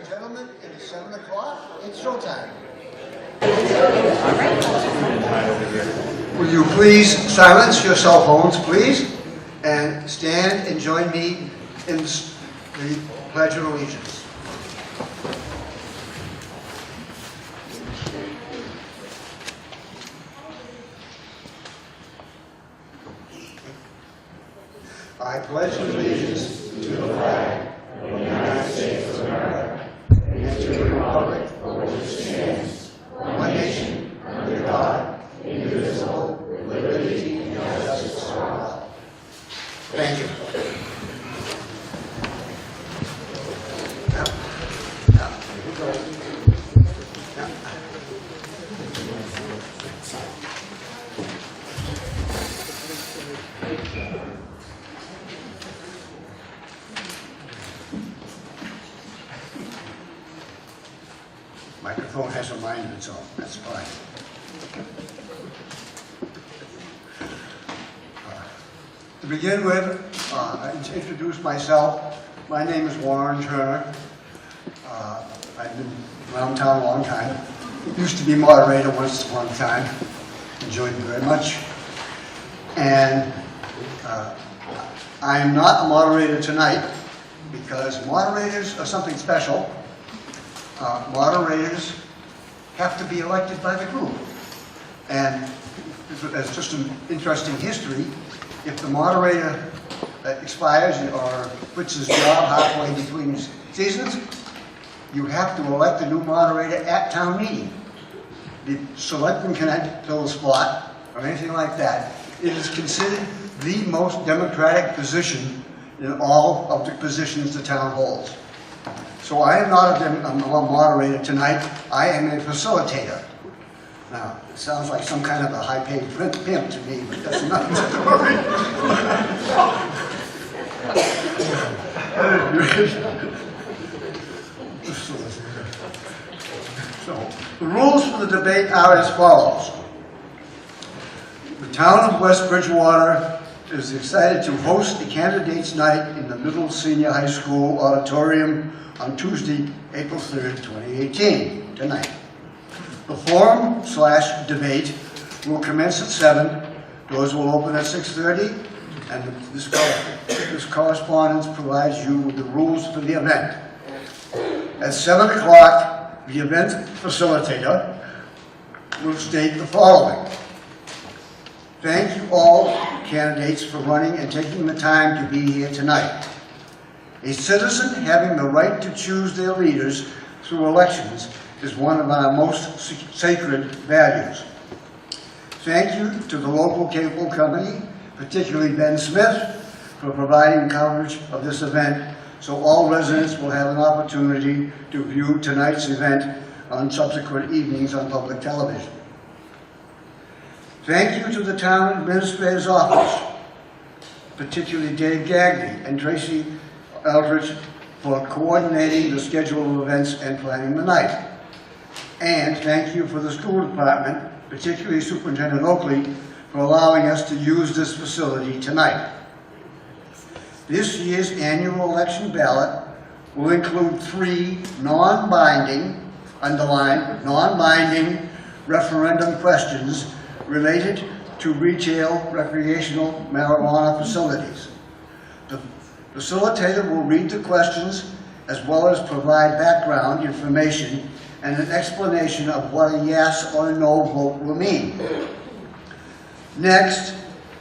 Gentlemen, it is 7 o'clock. It's showtime. Will you please silence your cell phones, please, and stand and join me in the Pledge of Allegiance. I pledge allegiance to the flag of the United States of America and to the republic for which it stands, one nation, under God, indivisible, with liberty and justice for all. Thank you. Microphone has a mind of its own. That's fine. To begin with, I need to introduce myself. My name is Warren Turner. I've been around town a long time. Used to be moderator once upon a time. Enjoyed it very much. And I am not a moderator tonight because moderators are something special. Moderators have to be elected by the group. And as just an interesting history, if the moderator expires or quits his job halfway between seasons, you have to elect a new moderator at town meeting. The selectmen cannot fill a spot or anything like that. It is considered the most democratic position in all of the positions the town holds. So I am not a moderator tonight. I am a facilitator. Now, it sounds like some kind of a high-paid pimp to me, but that's not the story. So, the rules for the debate are as follows. The town of West Bridgewater is excited to host the Candidates' Night in the Middle Senior High School Auditorium on Tuesday, April 3rd, 2018, tonight. The forum/debate will commence at 7. Doors will open at 6:30, and this correspondence provides you with the rules for the event. At 7 o'clock, the event facilitator will state the following. Thank you all candidates for running and taking the time to be here tonight. A citizen having the right to choose their leaders through elections is one of our most sacred values. Thank you to the local cable company, particularly Ben Smith, for providing coverage of this event so all residents will have an opportunity to view tonight's event on subsequent evenings on public television. Thank you to the town administrator's office, particularly Dave Gagby and Tracy Eldridge, for coordinating the schedule of events and planning the night. And thank you for the school department, particularly Superintendent Oakley, for allowing us to use this facility tonight. This year's annual election ballot will include 3 non-binding, underlined, non-binding referendum questions related to retail recreational marijuana facilities. The facilitator will read the questions as well as provide background information and an explanation of what a yes or no vote will mean. Next,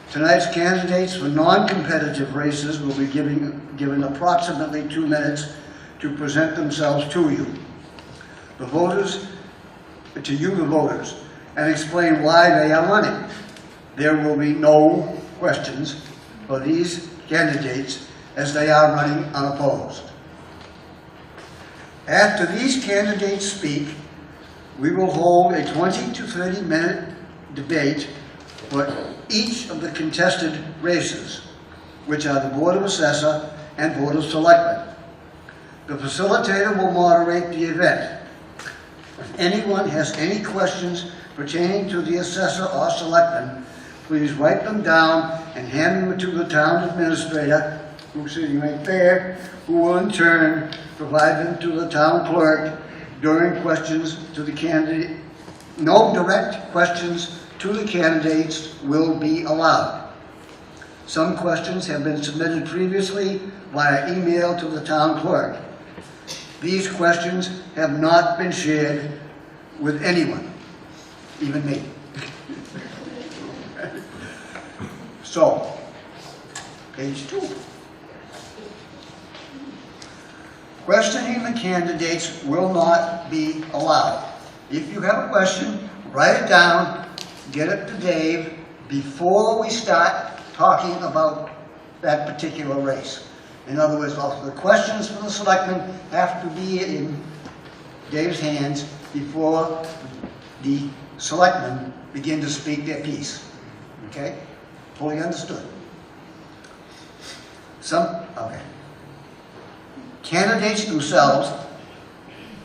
tonight's candidates for non-competitive races will be given approximately 2 minutes to present themselves to you, the voters, and explain why they are running. There will be no questions for these candidates as they are running unopposed. After these candidates speak, we will hold a 20 to 30 minute debate for each of the contested races, which are the Board of Assessor and Board of Selectmen. The facilitator will moderate the event. If anyone has any questions pertaining to the Assessor or Selectman, please write them down and hand them to the town administrator who's sitting right there, who will in turn provide them to the town clerk during questions to the candidate. No direct questions to the candidates will be allowed. Some questions have been submitted previously via email to the town clerk. These questions have not been shared with anyone, even me. So, page 2. Questioning the candidates will not be allowed. If you have a question, write it down, get it to Dave before we start talking about that particular race. In other words, also the questions from the selectmen have to be in Dave's hands before the selectmen begin to speak their piece. Okay? Fully understood. Okay. Candidates themselves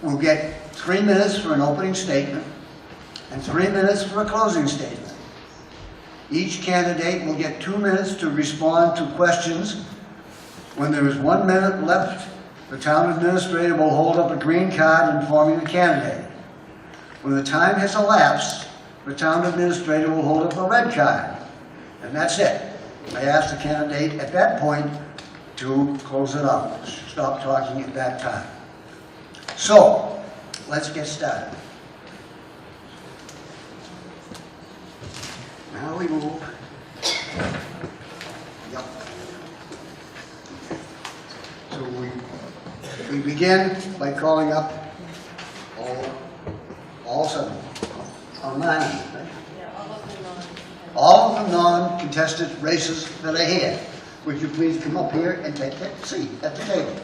will get 3 minutes for an opening statement and 3 minutes for a closing statement. Each candidate will get 2 minutes to respond to questions. When there is 1 minute left, the town administrator will hold up a green card informing the candidate. When the time has elapsed, the town administrator will hold up a red card. And that's it. I ask the candidate at that point to close it up. Stop talking at that time. So, let's get started. Now we move. Yep. So we begin by calling up all 7. Or 9, right? All of the non-contested races that are here. Would you please come up here and take that seat at the table?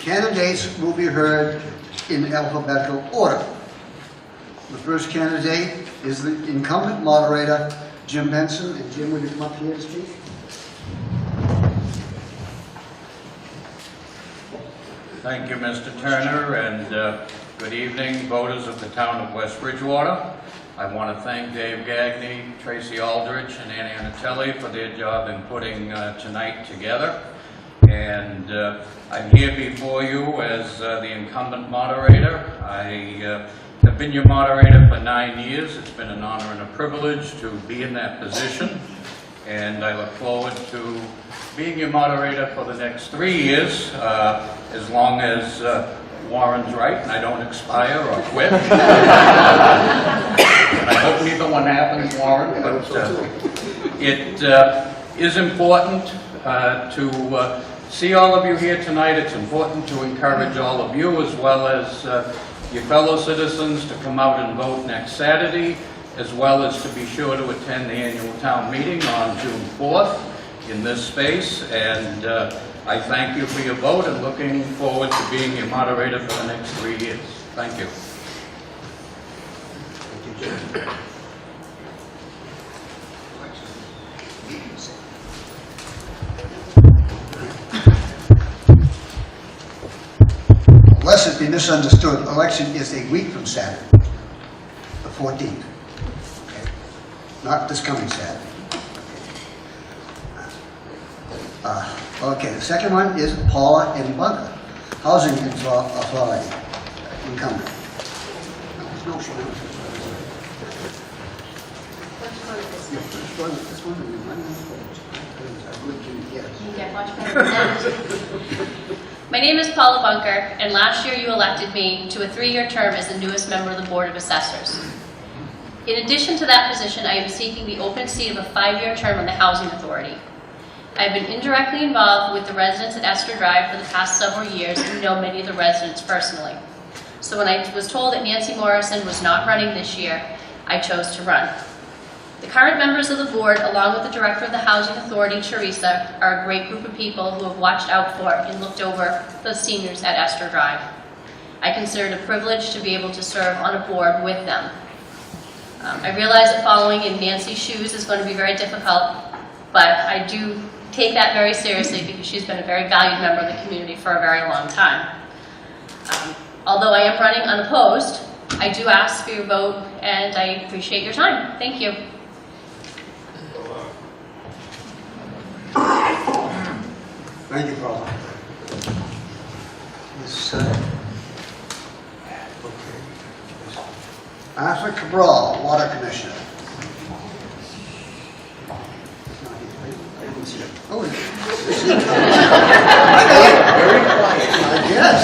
Candidates will be heard in alphabetical order. The first candidate is the incumbent moderator, Jim Benson. And Jim, will you come up here to speak? Thank you, Mr. Turner, and good evening, voters of the town of West Bridgewater. I want to thank Dave Gagney, Tracy Aldrich, and Iannitelli for their job in putting tonight together. And I'm here before you as the incumbent moderator. I have been your moderator for 9 years. It's been an honor and a privilege to be in that position. And I look forward to being your moderator for the next 3 years, as long as Warren's right and I don't expire or quit. I hope neither one happens, Warren, but it is important to see all of you here tonight. It's important to encourage all of you, as well as your fellow citizens, to come out and vote next Saturday, as well as to be sure to attend the annual town meeting on June 4th in this space. And I thank you for your vote and looking forward to being your moderator for the next 3 years. Thank you. Thank you, Jim. Lest it be misunderstood, election is a week from Saturday, the 14th. Okay? Not this coming Saturday. Okay, the second one is Paula and Bunker, Housing Authority, incumbent. No, she knows. This one, You get much better than that. My name is Paula Bunker, and last year you elected me to a 3-year term as the newest member of the Board of Assessors. In addition to that position, I am seeking the open seat of a 5-year term on the Housing Authority. I have been indirectly involved with the residents at Esther Drive for the past several years and know many of the residents personally. So when I was told that Nancy Morrison was not running this year, I chose to run. The current members of the board, along with the director of the Housing Authority, Teresa, are a great group of people who have watched out for and looked over the seniors at Esther Drive. I consider it a privilege to be able to serve on a board with them. I realize that following in Nancy's shoes is going to be very difficult, but I do take that very seriously because she's been a very valued member of the community for a very long time. Although I am running unopposed, I do ask for your vote, and I appreciate your time. Thank you. Thank you, Paula. Yes, Arthur Cabral, Water Commissioner. Oh, yes.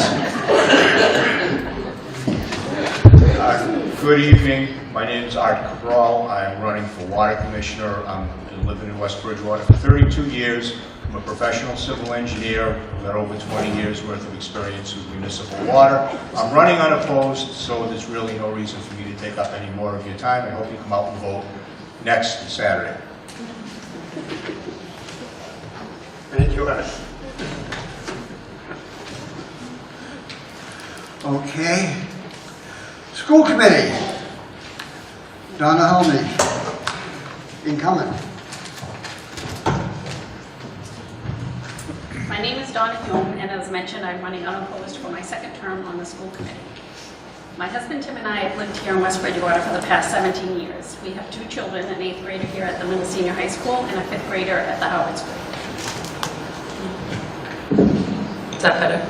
Good evening. My name is Art Cabral. I'm running for Water Commissioner. I'm living in West Bridgewater for 32 years. I'm a professional civil engineer. I've got over 20 years worth of experience with municipal water. I'm running unopposed, so there's really no reason for me to take up any more of your time. I hope you come out and vote next Saturday. Thank you, Ed. Okay. School Committee. Donna Hulme, incumbent. My name is Donna, and as mentioned, I'm running unopposed for my second term on the school committee. My husband Tim and I have lived here in West Bridgewater for the past 17 years. We have 2 children, an 8th grader here at the Middle Senior High School and a 5th grader at the Howard School. Is that better?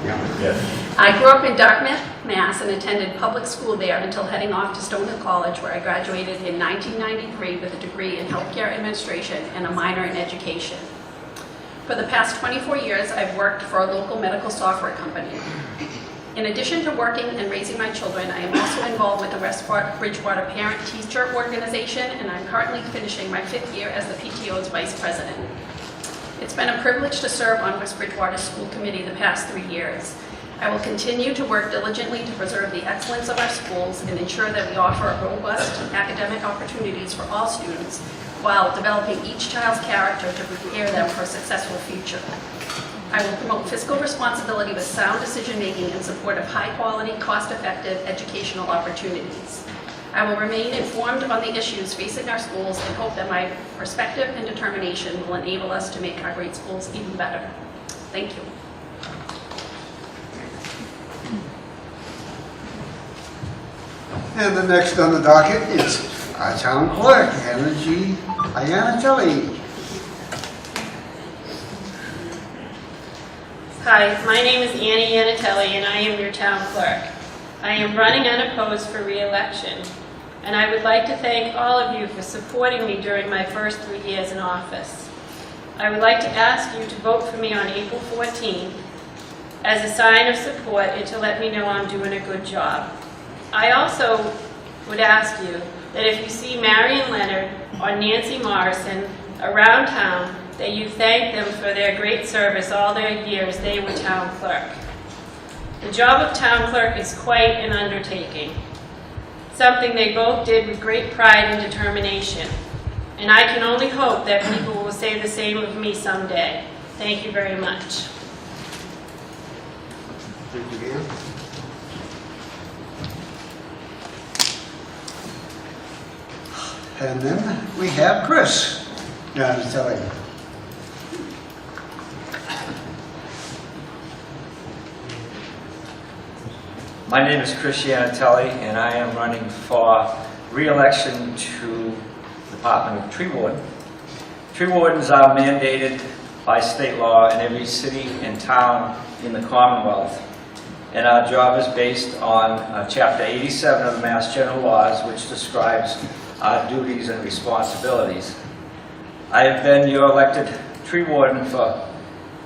Yeah. Yes. I grew up in Dartmouth, Mass. and attended public school there until heading off to Stonehill College, where I graduated in 1993 with a degree in healthcare administration and a minor in education. For the past 24 years, I've worked for a local medical software company. In addition to working and raising my children, I am also involved with the West Bridgewater Parent-Teacher Organization, and I'm currently finishing my 5th year as the PTO's Vice President. It's been a privilege to serve on West Bridgewater School Committee the past 3 years. I will continue to work diligently to preserve the excellence of our schools and ensure that we offer robust academic opportunities for all students while developing each child's character to prepare them for a successful future. I will promote fiscal responsibility with sound decision-making in support of high-quality, cost-effective educational opportunities. I will remain informed on the issues facing our schools and hope that my perspective and determination will enable us to make our great schools even better. Thank you. And the next on the docket is our town clerk, Iannitelli. Hi, my name is Iannitelli and I am your town clerk. I am running unopposed for re-election, and I would like to thank all of you for supporting me during my first 3 years in office. I would like to ask you to vote for me on April 14th as a sign of support and to let me know I'm doing a good job. I also would ask you that if you see Marion Leonard or Nancy Morrison around town, that you thank them for their great service all their years they were town clerk. The job of town clerk is quite an undertaking, something they both did with great pride and determination. And I can only hope that people will say the same of me someday. Thank you very much. Thank you, Ann. And then we have Chris Iannitelli. My name is Chris Iannitelli, and I am running for re-election to the Department of Tree Warden. Tree wardens are mandated by state law in every city and town in the Commonwealth, and our job is based on Chapter 87 of the Mass General Laws, which describes our duties and responsibilities. I have been your elected tree warden for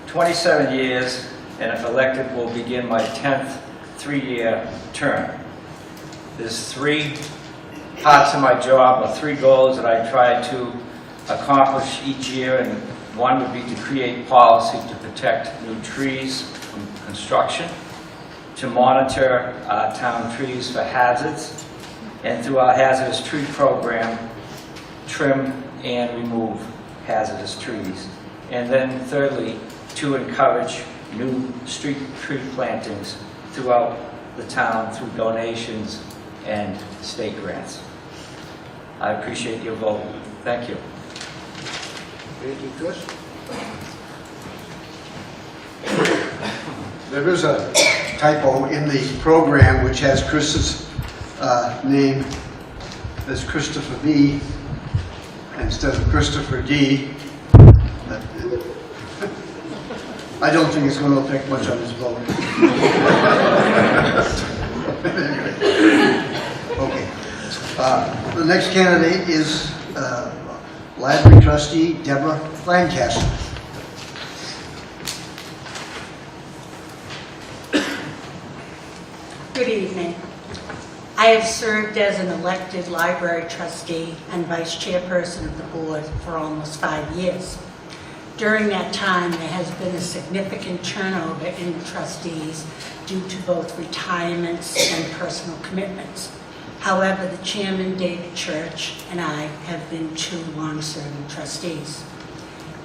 27 years, and if elected, will begin my 10th 3-year term. There's 3 parts of my job, or 3 goals that I try to accomplish each year, and one would be to create policy to protect new trees from construction, to monitor town trees for hazards, and through our hazardous tree program, trim and remove hazardous trees. And then thirdly, to encourage new street tree plantings throughout the town through donations and state grants. I appreciate your vote. Thank you. Thank you, Chris. There is a typo in the program which has Chris's name as Christopher B. instead of Christopher D. I don't think it's going to affect much on his vote. Okay. The next candidate is Library Trustee Deborah Lancaster. Good evening. I have served as an elected library trustee and vice chairperson of the board for almost 5 years. During that time, there has been a significant turnover in the trustees due to both retirements and personal commitments. However, the chairman, David Church, and I have been 2 long-serving trustees.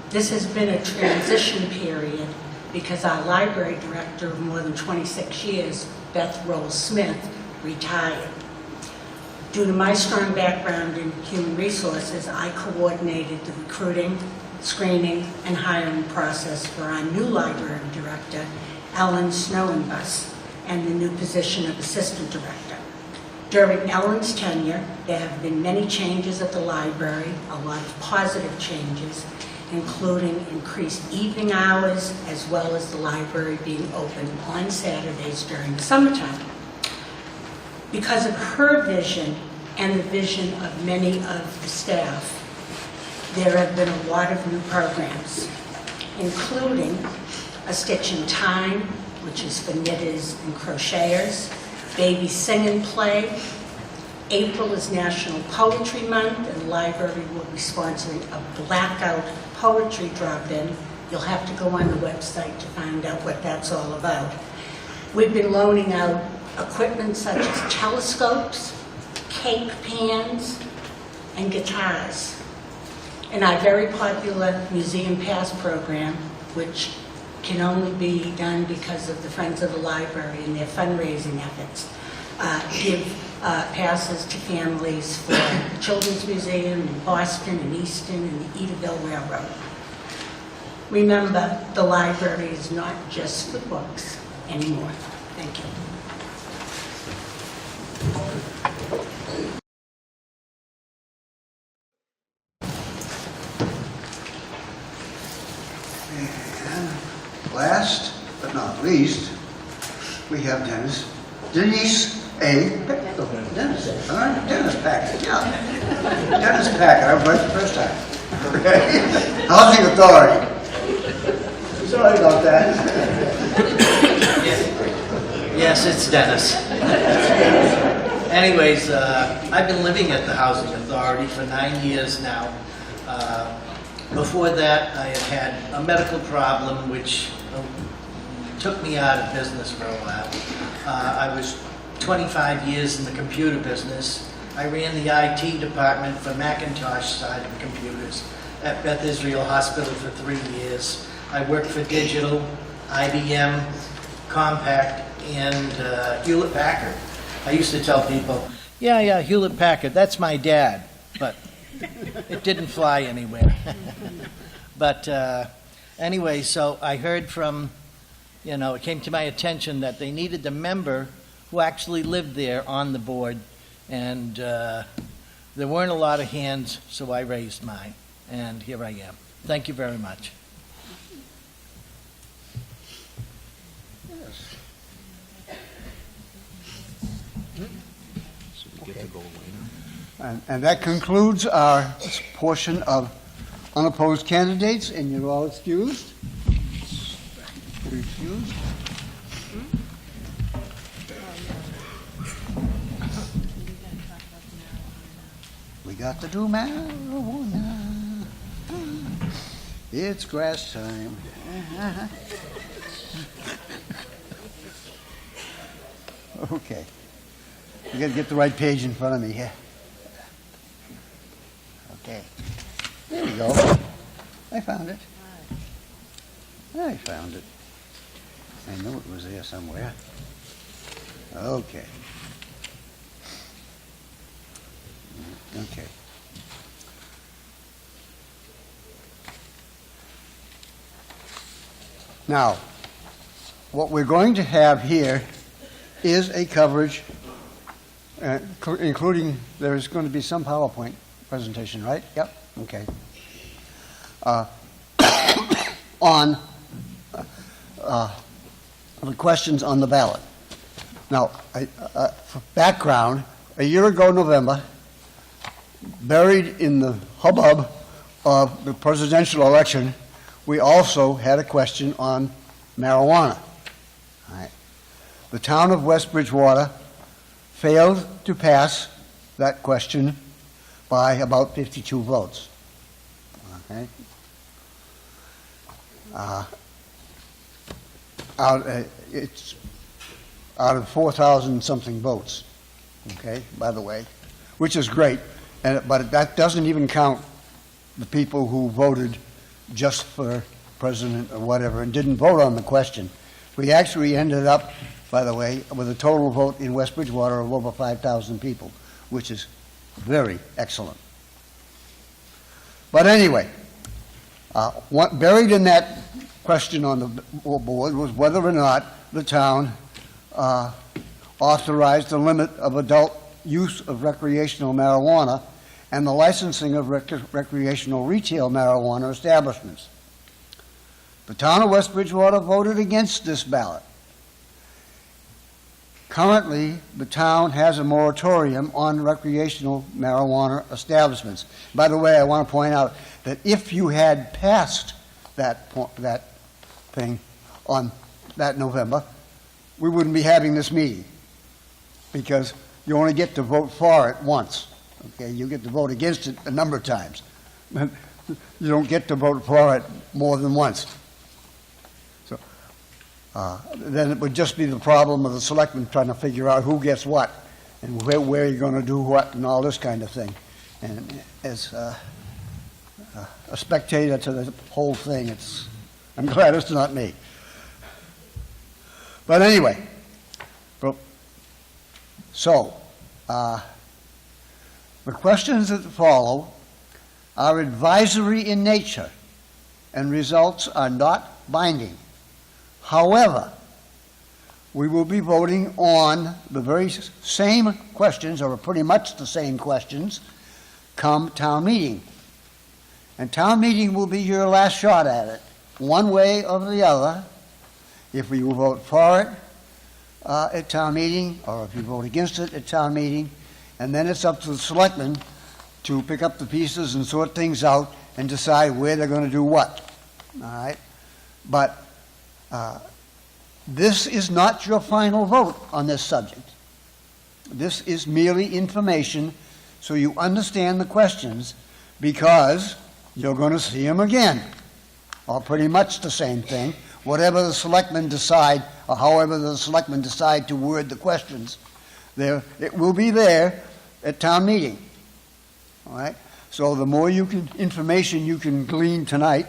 This has been a transition period because our library director of more than 26 years, Beth Rose-Smith, retired. Due to my strong background in human resources, I coordinated the recruiting, screening, and hiring process for our new library director, Ellen Snowenbus, and the new position of assistant director. During Ellen's tenure, there have been many changes at the library, a lot of positive changes, including increased evening hours, as well as the library being open on Saturdays during the summertime. Because of her vision and the vision of many of the staff, there have been a lot of new programs, including A Stitch in Time, which is for knitters and crocheters, Baby Sing and Play. April is National Poetry Month, and the library will be sponsoring a blackout poetry drop-in. You'll have to go on the website to find out what that's all about. We've been loaning out equipment such as telescopes, cake pans, and guitars. And our very popular Museum Pass program, which can only be done because of the Friends of the Library and their fundraising efforts, give passes to families for the Children's Museum in Boston and Easton and the Edaville Railroad. Remember, the library is not just for books anymore. Thank you. And last but not least, we have Denise A. Dennis. All right, Dennis Packard. Yeah. Dennis Packard. I was right the first time. Okay. Housing Authority. Sorry about that. Yes, it's Dennis. Anyways, I've been living at the Housing Authority for 9 years now. Before that, I had had a medical problem which took me out of business for a while. I was 25 years in the computer business. I ran the IT department for Macintosh side of computers at Beth Israel Hospital for 3 years. I worked for Digital, IBM, Compaq, and Hewlett Packard. I used to tell people, yeah, Hewlett Packard, that's my dad, but it didn't fly anywhere. But anyway, so I heard from, it came to my attention that they needed a member who actually lived there on the board, and there weren't a lot of hands, so I raised mine, and here I am. Thank you very much. And that concludes our portion of unopposed candidates, and you're all excused. You're excused. We got to do marijuana. It's grass time. Okay. You got to get the right page in front of me here. Okay. Okay. There we go. I found it. I found it. I knew it was there somewhere. Okay. Okay. Now, what we're going to have here is a coverage, including, there's going to be some PowerPoint presentation, right? Yep, okay. On the questions on the ballot. Now, for background, a year ago November, buried in the hubbub of the presidential election, we also had a question on marijuana. All right. The town of West Bridgewater failed to pass that question by about 52 votes. Okay. It's out of 4,000 something votes, okay, by the way, which is great, but that doesn't even count the people who voted just for president or whatever and didn't vote on the question. We actually ended up, by the way, with a total vote in West Bridgewater of over 5,000 people, which is very excellent. But anyway, buried in that question on the board was whether or not the town authorized the limit of adult use of recreational marijuana and the licensing of recreational retail marijuana establishments. The town of West Bridgewater voted against this ballot. Currently, the town has a moratorium on recreational marijuana establishments. By the way, I want to point out that if you had passed that thing on that November, we wouldn't be having this meeting because you only get to vote for it once. Okay, you get to vote against it a number of times. You don't get to vote for it more than once. So then it would just be the problem of the selectmen trying to figure out who gets what and where you're going to do what and all this kind of thing. And as a spectator to the whole thing, I'm glad it's not me. But anyway, so the questions that follow are advisory in nature and results are not binding. However, we will be voting on the very same questions, or pretty much the same questions, come town meeting. And town meeting will be your last shot at it, one way or the other. If you vote for it at town meeting, or if you vote against it at town meeting, and then it's up to the selectmen to pick up the pieces and sort things out and decide where they're going to do what. All right? But this is not your final vote on this subject. This is merely information so you understand the questions, because you're going to see them again, or pretty much the same thing. Whatever the selectmen decide, or however the selectmen decide to word the questions, it will be there at town meeting. All right? So the more information you can glean tonight,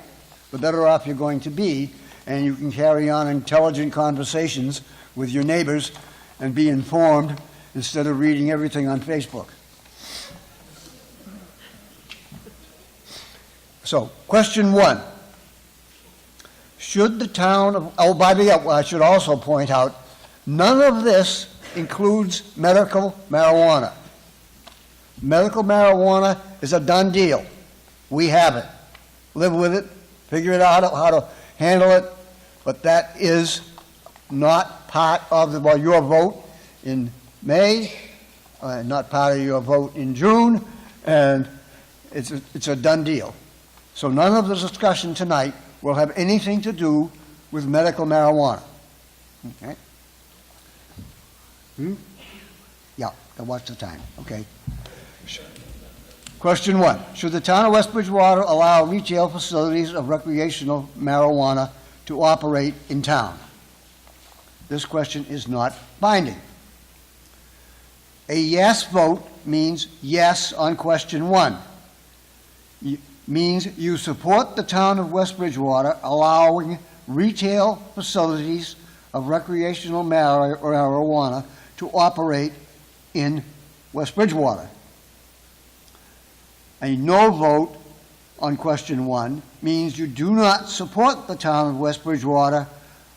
the better off you're going to be, and you can carry on intelligent conversations with your neighbors and be informed instead of reading everything on Facebook. So, question 1. Should the town of, I should also point out, none of this includes medical marijuana. Medical marijuana is a done deal. We have it. Live with it. Figure it out how to handle it. But that is not part of your vote in May, not part of your vote in June, and it's a done deal. So none of the discussion tonight will have anything to do with medical marijuana. Okay? Yeah, watch the time. Okay. Question 1. Should the town of West Bridgewater allow retail facilities of recreational marijuana to operate in town? This question is not binding. A yes vote means yes on question 1. means you support the town of West Bridgewater allowing retail facilities of recreational marijuana to operate in West Bridgewater. A no vote on question 1 means you do not support the town of West Bridgewater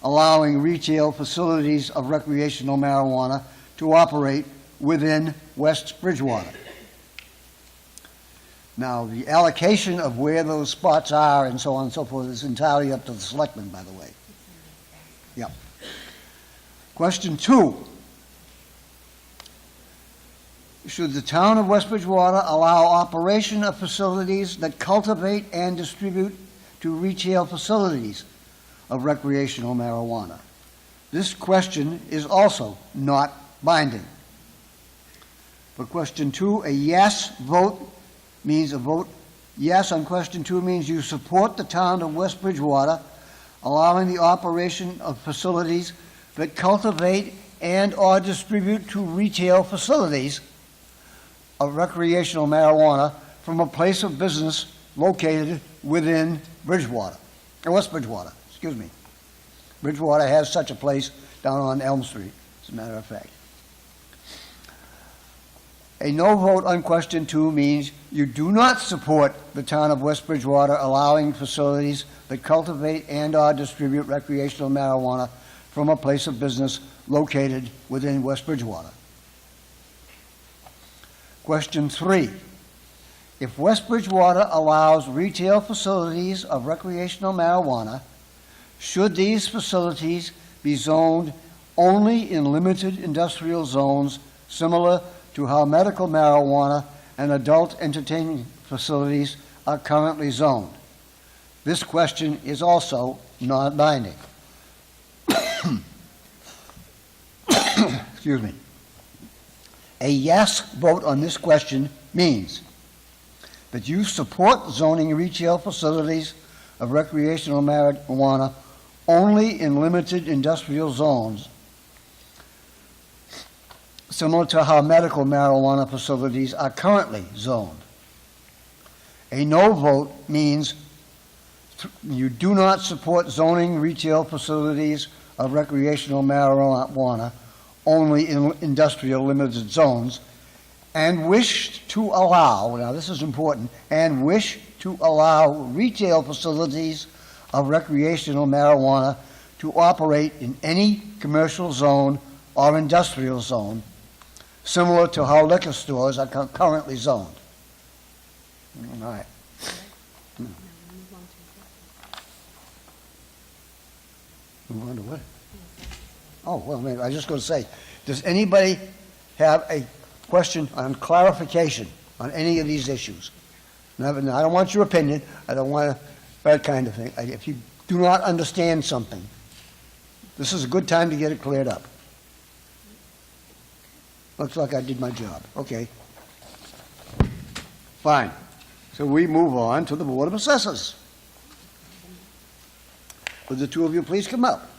allowing retail facilities of recreational marijuana to operate within West Bridgewater. Now, the allocation of where those spots are and so on and so forth is entirely up to the selectmen, by the way. Yep. Question 2. Should the town of West Bridgewater allow operation of facilities that cultivate and distribute to retail facilities of recreational marijuana? This question is also not binding. For question 2, a yes vote means a vote yes on question 2 means you support the town of West Bridgewater allowing the operation of facilities that cultivate and or distribute to retail facilities of recreational marijuana from a place of business located within Bridgewater, or West Bridgewater, excuse me. Bridgewater has such a place down on Elm Street, as a matter of fact. A no vote on question 2 means you do not support the town of West Bridgewater allowing facilities that cultivate and or distribute recreational marijuana from a place of business located within West Bridgewater. Question 3. If West Bridgewater allows retail facilities of recreational marijuana, should these facilities be zoned only in limited industrial zones similar to how medical marijuana and adult entertainment facilities are currently zoned? This question is also non-binding. Excuse me. A yes vote on this question means that you support zoning retail facilities of recreational marijuana only in limited industrial zones, similar to how medical marijuana facilities are currently zoned. A no vote means you do not support zoning retail facilities of recreational marijuana only in industrial limited zones and wish to allow, now this is important, and wish to allow retail facilities of recreational marijuana to operate in any commercial zone or industrial zone, similar to how liquor stores are currently zoned. All right. Move on to what? Oh, well, maybe I was just going to say, does anybody have a question on clarification on any of these issues? Now, I don't want your opinion. I don't want that kind of thing. If you do not understand something, this is a good time to get it cleared up. Looks like I did my job. Okay. Fine. So we move on to the Board of Assessors. Would the two of you please come up?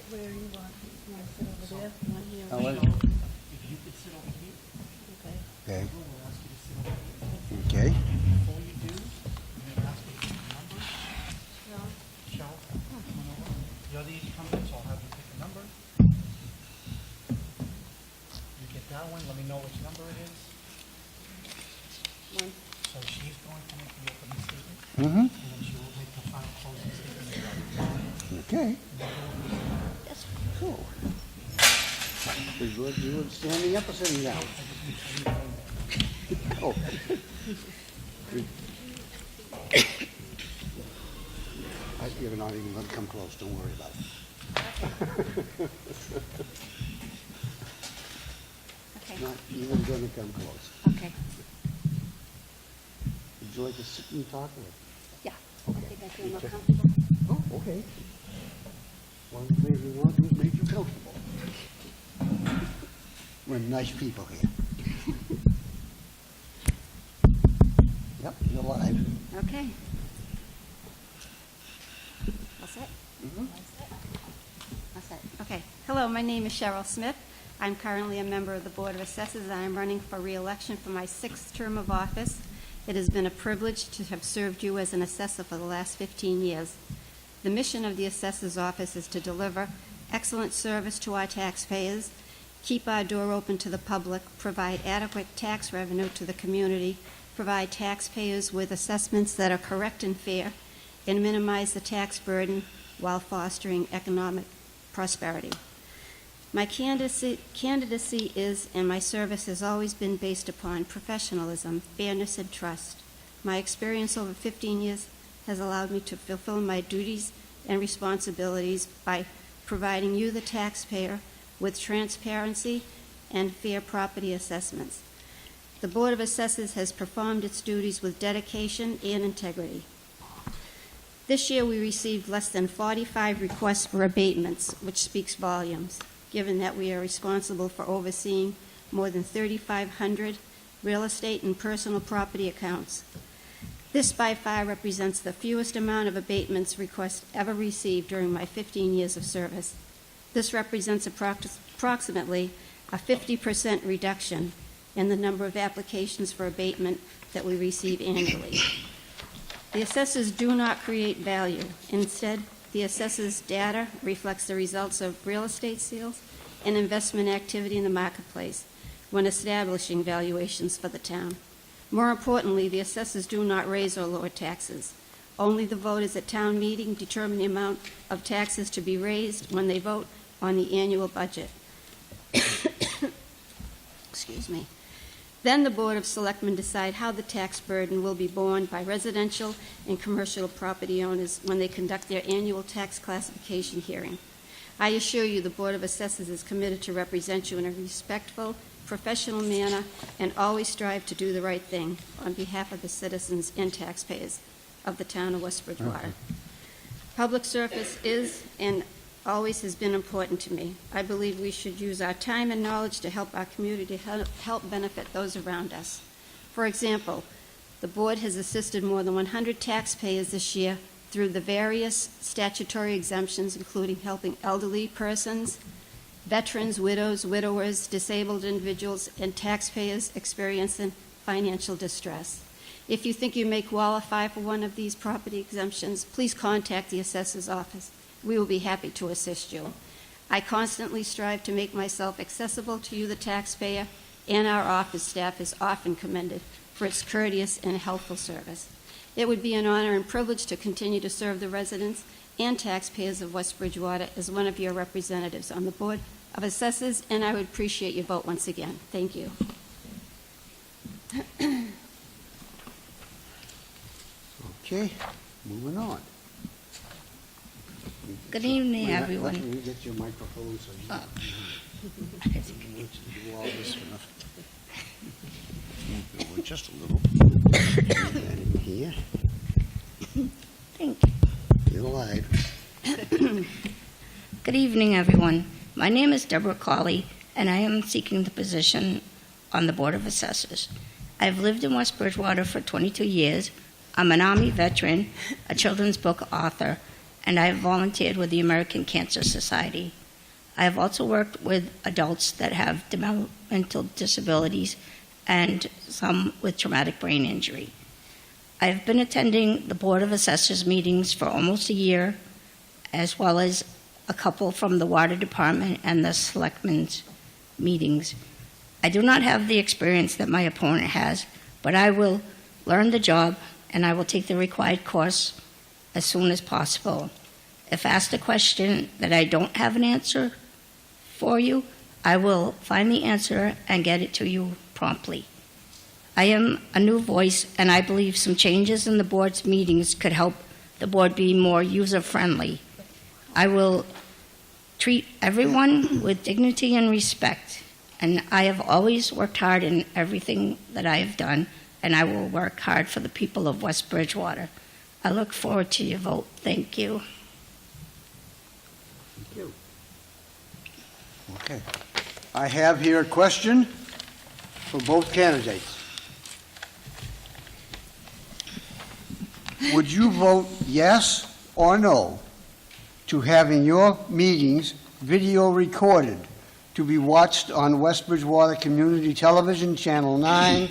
Where you want. You want to sit over there? You want here? I'll let it- If you could sit over here, Okay. Okay. we'll ask you to sit over here. Okay. Before you do, I'm going to ask you to pick a number. Cheryl, come on over. You're the incumbent, so I'll have you pick a number. You get that one, let me know which number it is. One. So she's going to make the opening statement, Mm-hmm. and then she will make the final closing statement as well. Okay. Cool. You were standing up or sitting down? Oh. You're not even going to come close. Don't worry about it. Okay. Not even going to come close. Okay. Would you like to sit and talk? Or? Yeah. I think I feel more comfortable. Oh, okay. One thing we want to do is make you comfortable. We're nice people here. Yep, you're live. Okay. All set? All set. Okay. Hello, my name is Cheryl Smith. I'm currently a member of the Board of Assessors, and I'm running for re-election for my 6th term of office. It has been a privilege to have served you as an assessor for the last 15 years. The mission of the Assessor's Office is to deliver excellent service to our taxpayers, keep our door open to the public, provide adequate tax revenue to the community, provide taxpayers with assessments that are correct and fair, and minimize the tax burden while fostering economic prosperity. My candidacy is, and my service has always been based upon professionalism, fairness, and trust. My experience over 15 years has allowed me to fulfill my duties and responsibilities by providing you, the taxpayer, with transparency and fair property assessments. The Board of Assessors has performed its duties with dedication and integrity. This year we received less than 45 requests for abatements, which speaks volumes, given that we are responsible for overseeing more than 3,500 real estate and personal property accounts. This by far represents the fewest amount of abatements requests ever received during my 15 years of service. This represents approximately a 50% reduction in the number of applications for abatement that we receive annually. The assessors do not create value. Instead, the assessors' data reflects the results of real estate sales and investment activity in the marketplace when establishing valuations for the town. More importantly, the assessors do not raise or lower taxes. Only the voters at town meeting determine the amount of taxes to be raised when they vote on the annual budget. Excuse me. Then the Board of Selectmen decide how the tax burden will be borne by residential and commercial property owners when they conduct their annual tax classification hearing. I assure you the Board of Assessors is committed to represent you in a respectful, professional manner and always strive to do the right thing on behalf of the citizens and taxpayers of the town of West Bridgewater. Okay. Public service is and always has been important to me. I believe we should use our time and knowledge to help our community help benefit those around us. For example, the board has assisted more than 100 taxpayers this year through the various statutory exemptions, including helping elderly persons, veterans, widows, widowers, disabled individuals, and taxpayers experiencing financial distress. If you think you may qualify for one of these property exemptions, please contact the assessor's office. We will be happy to assist you. I constantly strive to make myself accessible to you, the taxpayer, and our office staff is often commended for its courteous and helpful service. It would be an honor and privilege to continue to serve the residents and taxpayers of West Bridgewater as one of your representatives on the Board of Assessors, and I would appreciate your vote once again. Thank you. Okay, moving on. Good evening, everyone. Let me get your microphone so you can do all this stuff. Just a little. And here. Thank you. You're alive. Good evening, everyone. My name is Deborah A, and I am seeking the position on the Board of Assessors. I've lived in West Bridgewater for 22 years. I'm an Army veteran, a children's book author, and I have volunteered with the American Cancer Society. I have also worked with adults that have developmental disabilities and some with traumatic brain injury. I have been attending the Board of Assessors meetings for almost a year, as well as a couple from the Water Department and the Selectmen's meetings. I do not have the experience that my opponent has, but I will learn the job and I will take the required course as soon as possible. If asked a question that I don't have an answer for you, I will find the answer and get it to you promptly. I am a new voice, and I believe some changes in the board's meetings could help the board be more user-friendly. I will treat everyone with dignity and respect, and I have always worked hard in everything that I have done, and I will work hard for the people of West Bridgewater. I look forward to your vote. Thank you. Okay. I have here a question for both candidates. Would you vote yes or no to having your meetings video recorded to be watched on West Bridgewater Community Television, Channel 9,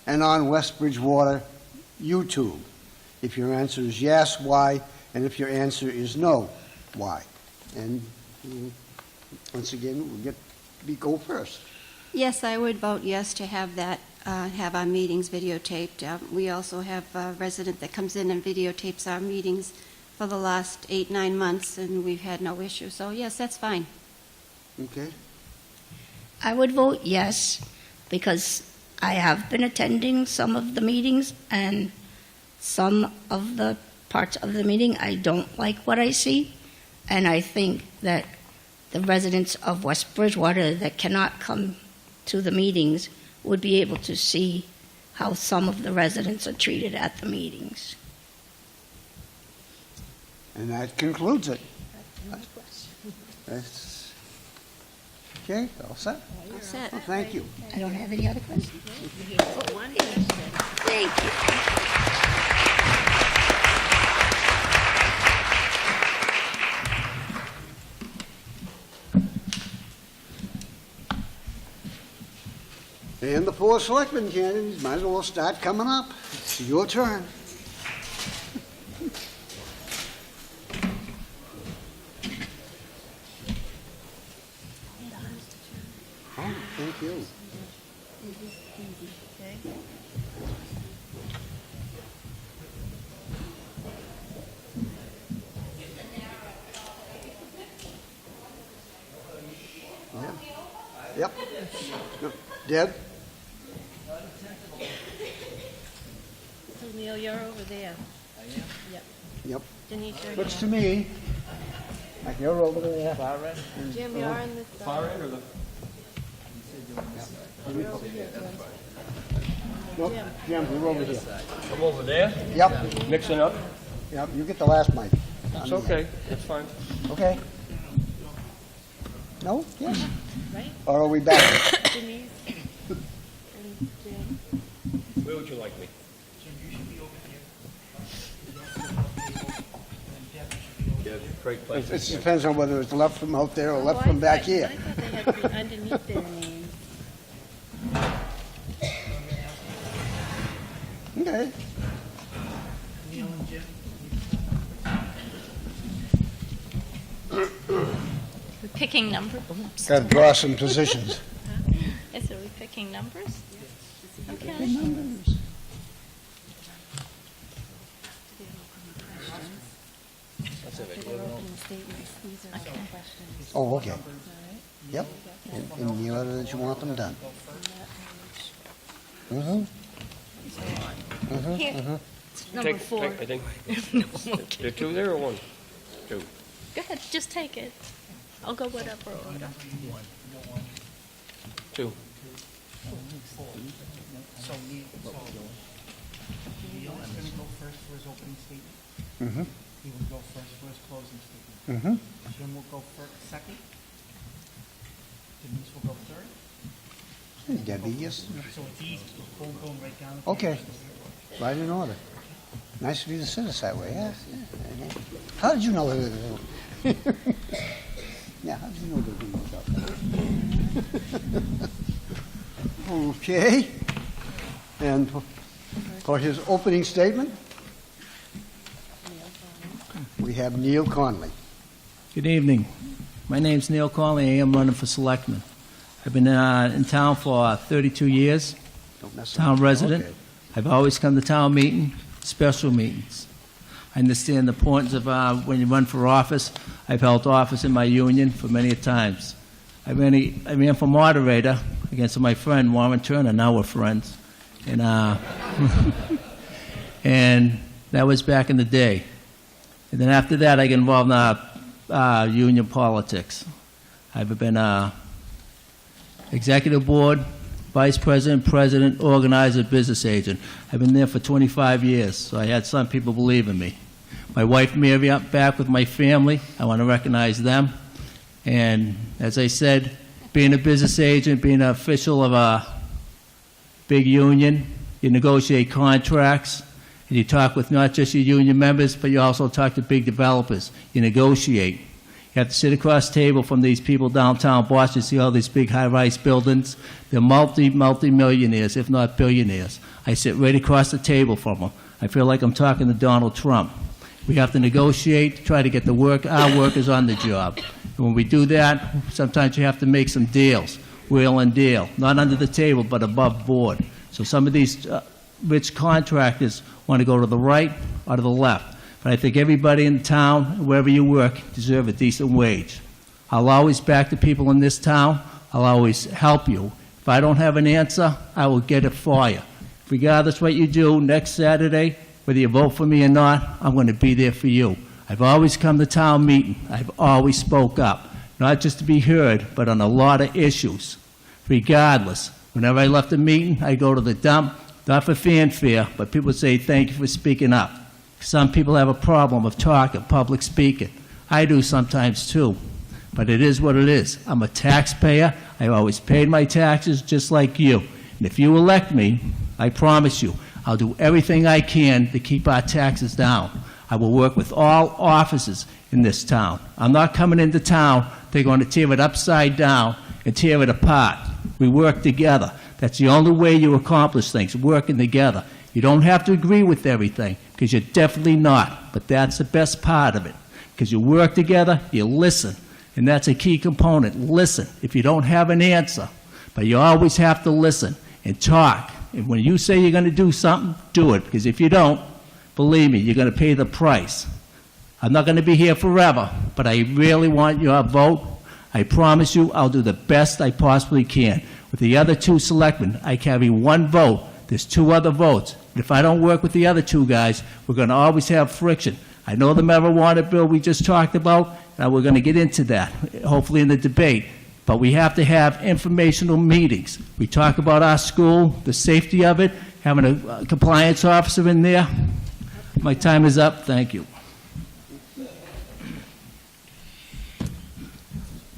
and on West Bridgewater YouTube? If your answer is yes, why? And if your answer is no, why? And once again, we go first. Yes, I would vote yes to have that, have our meetings videotaped. We also have a resident that comes in and videotapes our meetings for the last 8-9 months, and we've had no issue. So yes, that's fine. Okay. I would vote yes, because I have been attending some of the meetings, and some of the parts of the meeting I don't like what I see, and I think that the residents of West Bridgewater that cannot come to the meetings would be able to see how some of the residents are treated at the meetings. And that concludes it. That's, okay, all set? All set. Well, thank you. I don't have any other questions. Thank you. And the 4 selectmen candidates might as well start coming up. It's your turn. Oh, thank you. Yep. No, Deb? So Neil, you're over there. I am? Yep. Yep. Denise, you're Looks here. to me like you're over there. Far end? Jim, you're on this side. Far end or the? Nope, Jim, you're over here. I'm over there, Yep, mixing up. yep, you get the last mic. It's okay, it's fine. Okay. No? Yes? Right? Or are we back? Denise and Jim. Where would you like me? Jim, you should be over here. Yeah, great place. It depends on whether it's left from out there or left from back here. I thought they had to be underneath their names. Okay. Neil and Jim. We're picking numbers. Got to draw some positions. Yes, are we picking numbers? Okay. That's it. For their opening statements, these are some questions. Oh, okay. Yep. In the order that you want them done. Mm-hmm. Here. Number 4. I think. There 2 there or 1? 2. Go ahead, just take it. I'll go whatever order. 2. So Neil is going to go first for his opening statement. Mm-hmm. He will go first for his closing statement. Mm-hmm. Jim will go second. Denise will go third. Debbie, yes. So these will go right down. Okay. Right in order. Nice of you to sit us that way, yeah? How did you know? Yeah, how did you know they were doing that? Okay. And for his opening statement, we have Neil Conley. Good evening. My name's Neil Conley. I am running for Selectman. I've been in town for 32 years, Don't mess town up. resident. Okay. I've always come to town meeting, special meetings. I understand the importance of when you run for office. I've held office in my union for many times. I ran for moderator against my friend Warren Turner. Now we're friends. And, and that was back in the day. And then after that, I got involved in union politics. I've been executive board, vice president, president, organizer, business agent. I've been there for 25 years, so I had some people believe in me. My wife Mary, I'm back with my family. I want to recognize them. And as I said, being a business agent, being an official of a big union, you negotiate contracts, and you talk with not just your union members, but you also talk to big developers. You negotiate. You have to sit across the table from these people downtown Boston, see all these big high-rise buildings. They're multi-millionaires, if not billionaires. I sit right across the table from them. I feel like I'm talking to Donald Trump. We have to negotiate, try to get our workers on the job. And when we do that, sometimes you have to make some deals, wheel and deal, not under the table, but above board. So some of these rich contractors want to go to the right or to the left. But I think everybody in town, wherever you work, deserve a decent wage. I'll always back the people in this town. I'll always help you. If I don't have an answer, I will get it for you. Regardless what you do, next Saturday, whether you vote for me or not, I'm going to be there for you. I've always come to town meeting. I've always spoke up, not just to be heard, but on a lot of issues. Regardless, whenever I left a meeting, I go to the dump, not for fanfare, but people say, thank you for speaking up. Some people have a problem of talking, public speaking. I do sometimes too, but it is what it is. I'm a taxpayer. I've always paid my taxes just like you. And if you elect me, I promise you, I'll do everything I can to keep our taxes down. I will work with all offices in this town. I'm not coming into town, they're going to tear it upside down and tear it apart. We work together. That's the only way you accomplish things, working together. You don't have to agree with everything, because you're definitely not. But that's the best part of it, because you work together, you listen, and that's a key component. Listen. If you don't have an answer, but you always have to listen and talk. And when you say you're going to do something, do it, because if you don't, believe me, you're going to pay the price. I'm not going to be here forever, but I really want your vote. I promise you I'll do the best I possibly can. With the other two selectmen, I carry one vote. There's two other votes. But if I don't work with the other two guys, we're going to always have friction. I know the marijuana bill we just talked about, and we're going to get into that, hopefully in the debate. But we have to have informational meetings. We talk about our school, the safety of it, having a compliance officer in there. My time is up. Thank you.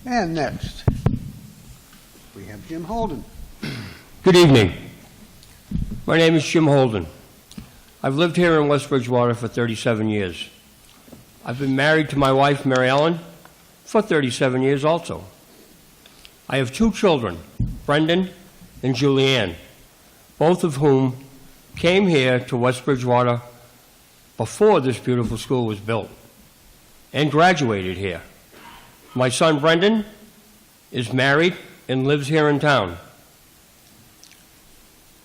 And next, we have Jim Holden. Good evening. My name is Jim Holden. I've lived here in West Bridgewater for 37 years. I've been married to my wife, Mary Ellen, for 37 years also. I have two children, Brendan and Julianne, both of whom came here to West Bridgewater before this beautiful school was built and graduated here. My son, Brendan, is married and lives here in town.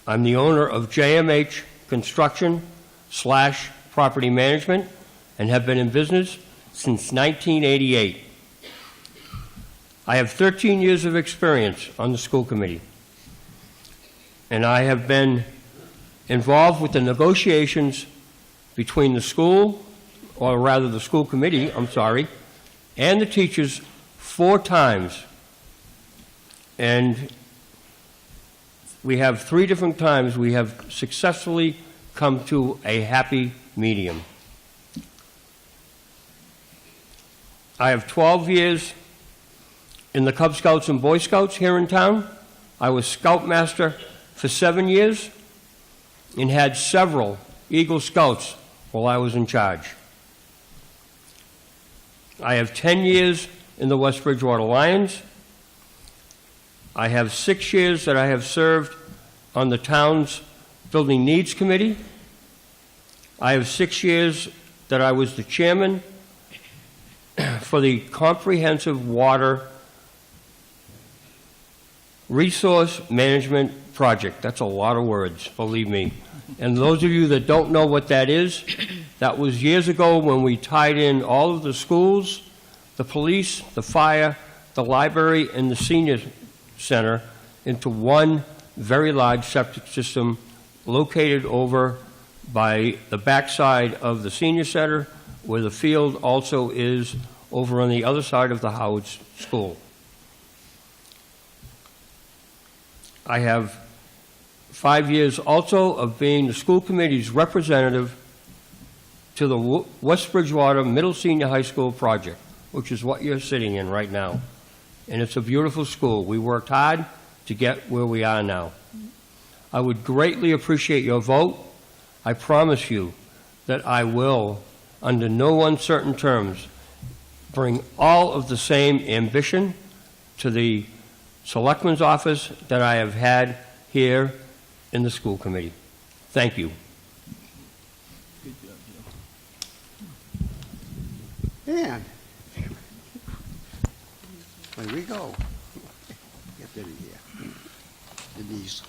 I'm the owner of JMH Construction / Property Management and have been in business since 1988. I have 13 years of experience on the school committee, and I have been involved with the negotiations between the school, or rather the school committee, and the teachers 4 times. And we have 3 different times we have successfully come to a happy medium. I have 12 years in the Cub Scouts and Boy Scouts here in town. I was Scoutmaster for 7 years and had several Eagle Scouts while I was in charge. I have 10 years in the West Bridgewater Lions. I have 6 years that I have served on the town's Building Needs Committee. I have 6 years that I was the chairman for the Comprehensive Water Resource Management Project. That's a lot of words, believe me. And those of you that don't know what that is, that was years ago when we tied in all of the schools, the police, the fire, the library, and the senior center into one very large septic system located over by the backside of the senior center, where the field also is over on the other side of the Howard School. I have 5 years also of being the school committee's representative to the West Bridgewater Middle Senior High School project, which is what you're sitting in right now. and it's a beautiful school. We worked hard to get where we are now. I would greatly appreciate your vote. I promise you that I will, under no uncertain terms, bring all of the same ambition to the Selectman's office that I have had here in the school committee. Thank you. And there we go. Get rid of here. Denise.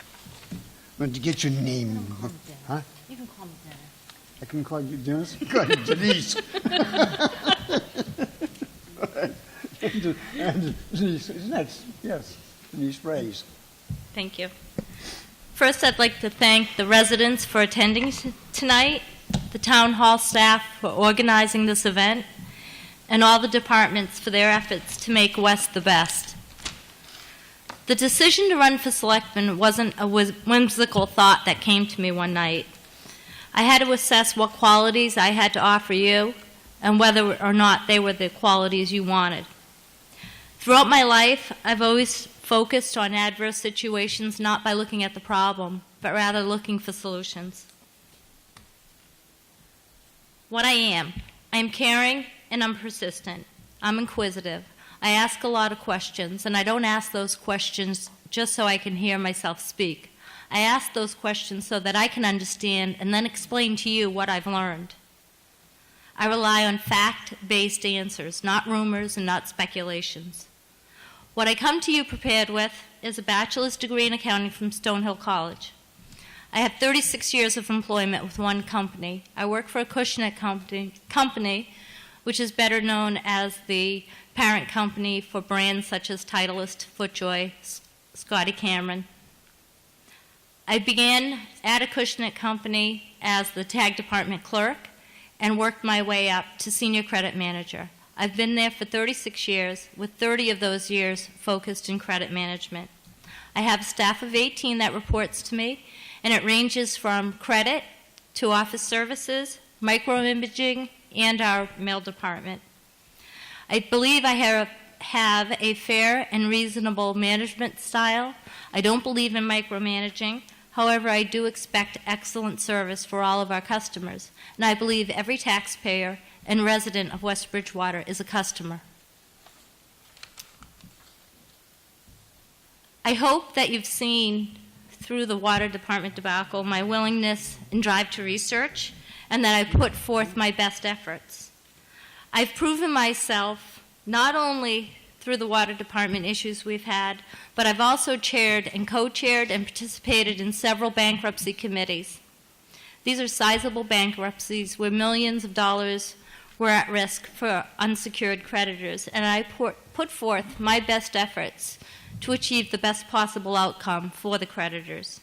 When you get your name, huh? You can call me Dennis. I can call you Dennis? Good, Denise. And Denise, isn't that, yes, Denise Reyes. Thank you. First, I'd like to thank the residents for attending tonight, the town hall staff for organizing this event, and all the departments for their efforts to make West the best. The decision to run for selectman wasn't a whimsical thought that came to me one night. I had to assess what qualities I had to offer you and whether or not they were the qualities you wanted. Throughout my life, I've always focused on adverse situations not by looking at the problem, but rather looking for solutions. What I am caring and I'm persistent. I'm inquisitive. I ask a lot of questions, and I don't ask those questions just so I can hear myself speak. I ask those questions so that I can understand and then explain to you what I've learned. I rely on fact-based answers, not rumors and not speculations. What I come to you prepared with is a bachelor's degree in accounting from Stonehill College. I have 36 years of employment with one company. I work for a Cushionet company, which is better known as the parent company for brands such as Titleist, FootJoy, Scotty Cameron. I began at a Cushionet company as the tag department clerk and worked my way up to senior credit manager. I've been there for 36 years, with 30 of those years focused in credit management. I have a staff of 18 that reports to me, and it ranges from credit to office services, microimaging, and our mail department. I believe I have a fair and reasonable management style. I don't believe in micromanaging. However, I do expect excellent service for all of our customers, and I believe every taxpayer and resident of West Bridgewater is a customer. I hope that you've seen through the water department debacle my willingness and drive to research, and that I put forth my best efforts. I've proven myself not only through the water department issues we've had, but I've also chaired and co-chaired and participated in several bankruptcy committees. These are sizable bankruptcies where millions of dollars were at risk for unsecured creditors, and I put forth my best efforts to achieve the best possible outcome for the creditors.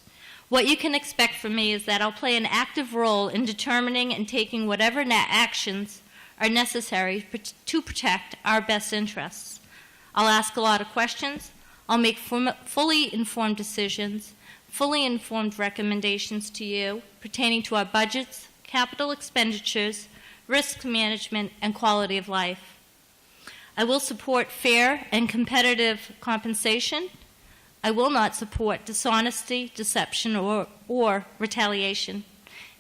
What you can expect from me is that I'll play an active role in determining and taking whatever actions are necessary to protect our best interests. I'll ask a lot of questions. I'll make fully informed decisions, fully informed recommendations to you pertaining to our budgets, capital expenditures, risk management, and quality of life. I will support fair and competitive compensation. I will not support dishonesty, deception, or retaliation.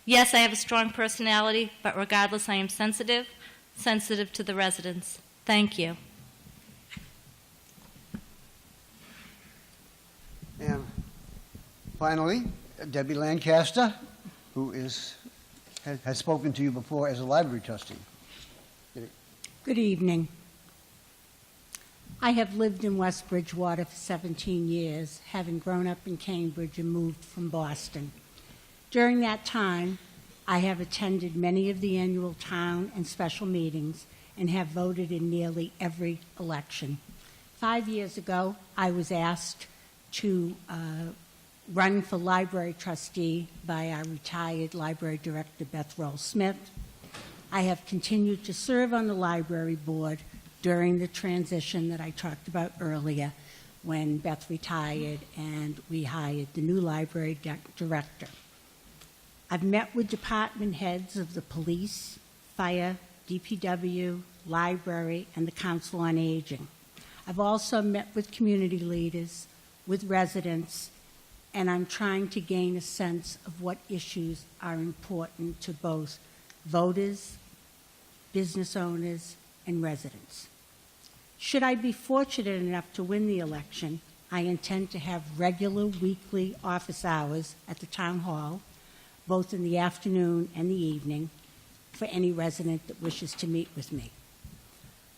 Yes, I have a strong personality, but regardless, I am sensitive to the residents. Thank you. And finally, Debbie Lancaster, who has spoken to you before as a library trustee. Good evening. I have lived in West Bridgewater for 17 years, having grown up in Cambridge and moved from Boston. During that time, I have attended many of the annual town and special meetings and have voted in nearly every election. 5 years ago, I was asked to run for library trustee by our retired library director, Beth Roll-Smith. I have continued to serve on the library board during the transition that I talked about earlier when Beth retired and we hired the new library director. I've met with department heads of the police, fire, DPW, library, and the Council on Aging. I've also met with community leaders, with residents, and I'm trying to gain a sense of what issues are important to both voters, business owners, and residents. Should I be fortunate enough to win the election, I intend to have regular weekly office hours at the town hall, both in the afternoon and the evening, for any resident that wishes to meet with me.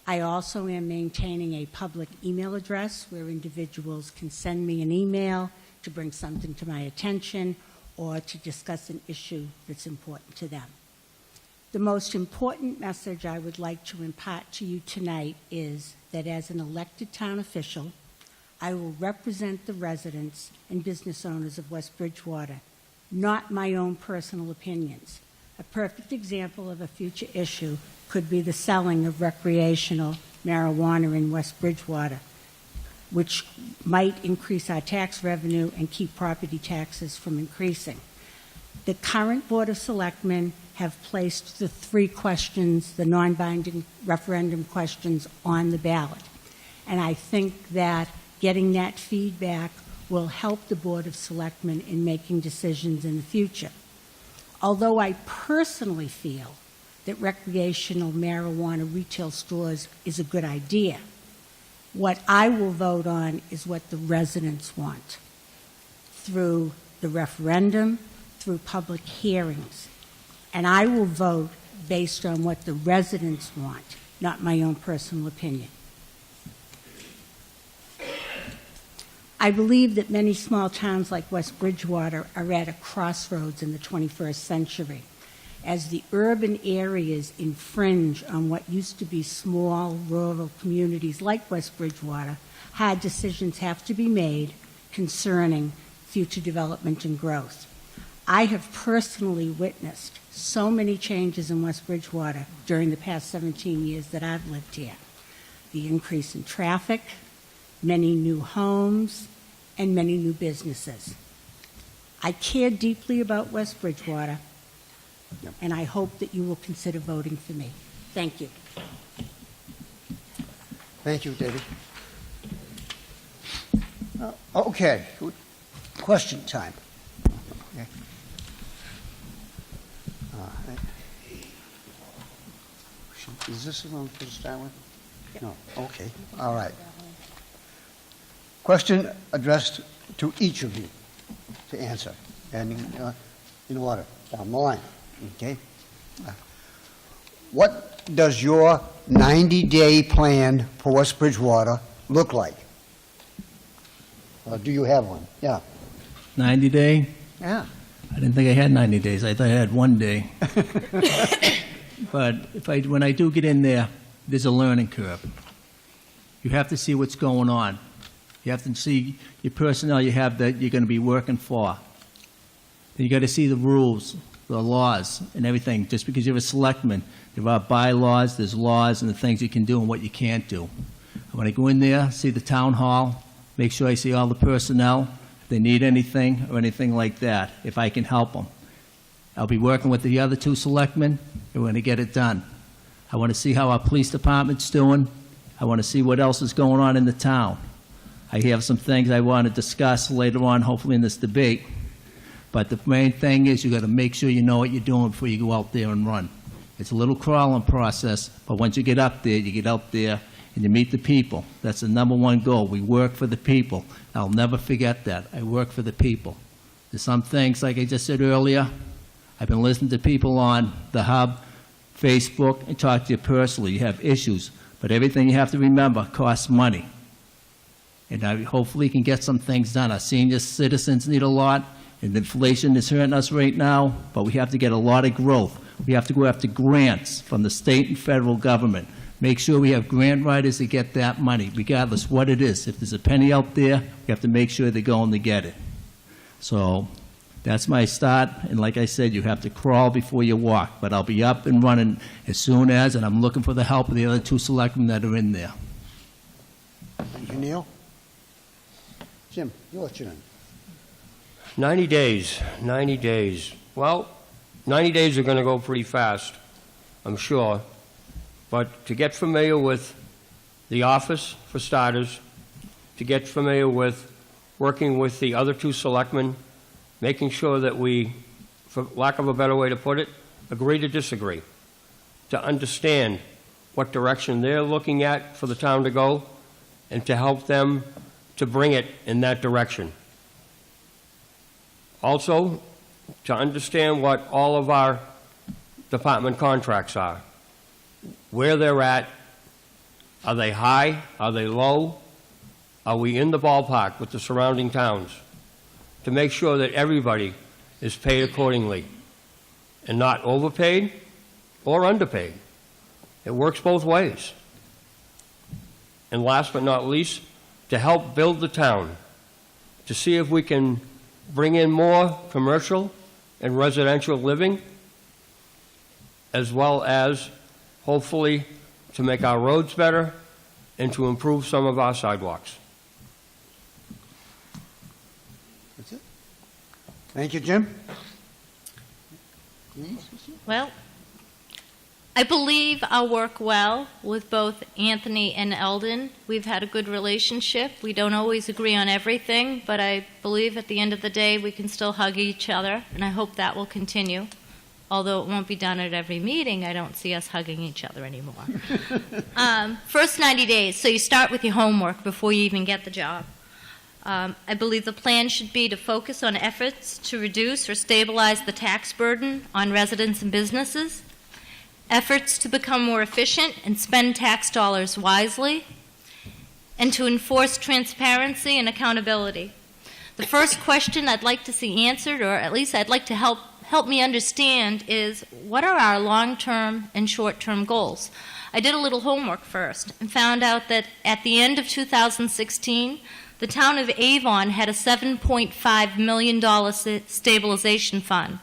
I also am maintaining a public email address where individuals can send me an email to bring something to my attention or to discuss an issue that's important to them. The most important message I would like to impart to you tonight is that as an elected town official, I will represent the residents and business owners of West Bridgewater, not my own personal opinions. A perfect example of a future issue could be the selling of recreational marijuana in West Bridgewater, which might increase our tax revenue and keep property taxes from increasing. The current Board of Selectmen have placed the 3 questions, the non-binding referendum questions, on the ballot. And I think that getting that feedback will help the Board of Selectmen in making decisions in the future. Although I personally feel that recreational marijuana retail stores is a good idea, what I will vote on is what the residents want through the referendum, through public hearings. And I will vote based on what the residents want, not my own personal opinion. I believe that many small towns like West Bridgewater are at a crossroads in the 21st century. As the urban areas infringe on what used to be small rural communities like West Bridgewater, hard decisions have to be made concerning future development and growth. I have personally witnessed so many changes in West Bridgewater during the past 17 years that I've lived here. The increase in traffic, many new homes, and many new businesses. I care deeply about West Bridgewater, and I hope that you will consider voting for me. Thank you. Thank you, David. Okay, question time. Okay. Is this the one to start with? No. Okay. All right. Question addressed to each of you to answer, and in order, down the line. Okay? What does your 90-day plan for West Bridgewater look like? Do you have one? Yeah. 90 day? Yeah. I didn't think I had 90 days. I thought I had 1 day. But when I do get in there, there's a learning curve. You have to see what's going on. You have to see your personnel you have that you're going to be working for. Then you got to see the rules, the laws, and everything. Just because you're a selectman, there are bylaws, there's laws, and the things you can do and what you can't do. When I go in there, see the town hall, make sure I see all the personnel, if they need anything or anything like that, if I can help them. I'll be working with the other 2 selectmen, and we're going to get it done. I want to see how our police department's doing. I want to see what else is going on in the town. I have some things I want to discuss later on, hopefully in this debate. But the main thing is you got to make sure you know what you're doing before you go out there and run. It's a little crawling process, but once you get up there, you get out there and you meet the people. That's the #1 goal. We work for the people. I'll never forget that. I work for the people. There's some things, like I just said earlier, I've been listening to people on the Hub, Facebook, and talk to you personally. You have issues, but everything you have to remember costs money. And I hopefully can get some things done. Our senior citizens need a lot, and inflation is hurting us right now, but we have to get a lot of growth. We have to go after grants from the state and federal government. Make sure we have grant writers to get that money, regardless what it is. If there's a penny out there, we have to make sure they're going to get it. So that's my start, and like I said, you have to crawl before you walk, but I'll be up and running as soon as, and I'm looking for the help of the other 2 selectmen that are in there. Thank you, Neil. Jim, your turn. 90 days, 90 days. Well, 90 days are going to go pretty fast, I'm sure. But to get familiar with the office, for starters, to get familiar with working with the other two selectmen, making sure that we, for lack of a better way to put it, agree to disagree, to understand what direction they're looking at for the town to go, and to help them to bring it in that direction. Also, to understand what all of our department contracts are, where they're at, are they high, are they low, are we in the ballpark with the surrounding towns, to make sure that everybody is paid accordingly and not overpaid or underpaid. It works both ways. And last but not least, to help build the town, to see if we can bring in more commercial and residential living, as well as, hopefully, to make our roads better and to improve some of our sidewalks. That's it. Thank you, Jim. Well, I believe I'll work well with both Anthony and Eldon. We've had a good relationship. We don't always agree on everything, but I believe at the end of the day we can still hug each other, and I hope that will continue. Although it won't be done at every meeting, I don't see us hugging each other anymore. First 90 days, so you start with your homework before you even get the job. I believe the plan should be to focus on efforts to reduce or stabilize the tax burden on residents and businesses, efforts to become more efficient and spend tax dollars wisely, and to enforce transparency and accountability. The first question I'd like to see answered, or at least I'd like to help me understand, is what are our long-term and short-term goals? I did a little homework first and found out that at the end of 2016, the town of Avon had a $7.5 million stabilization fund.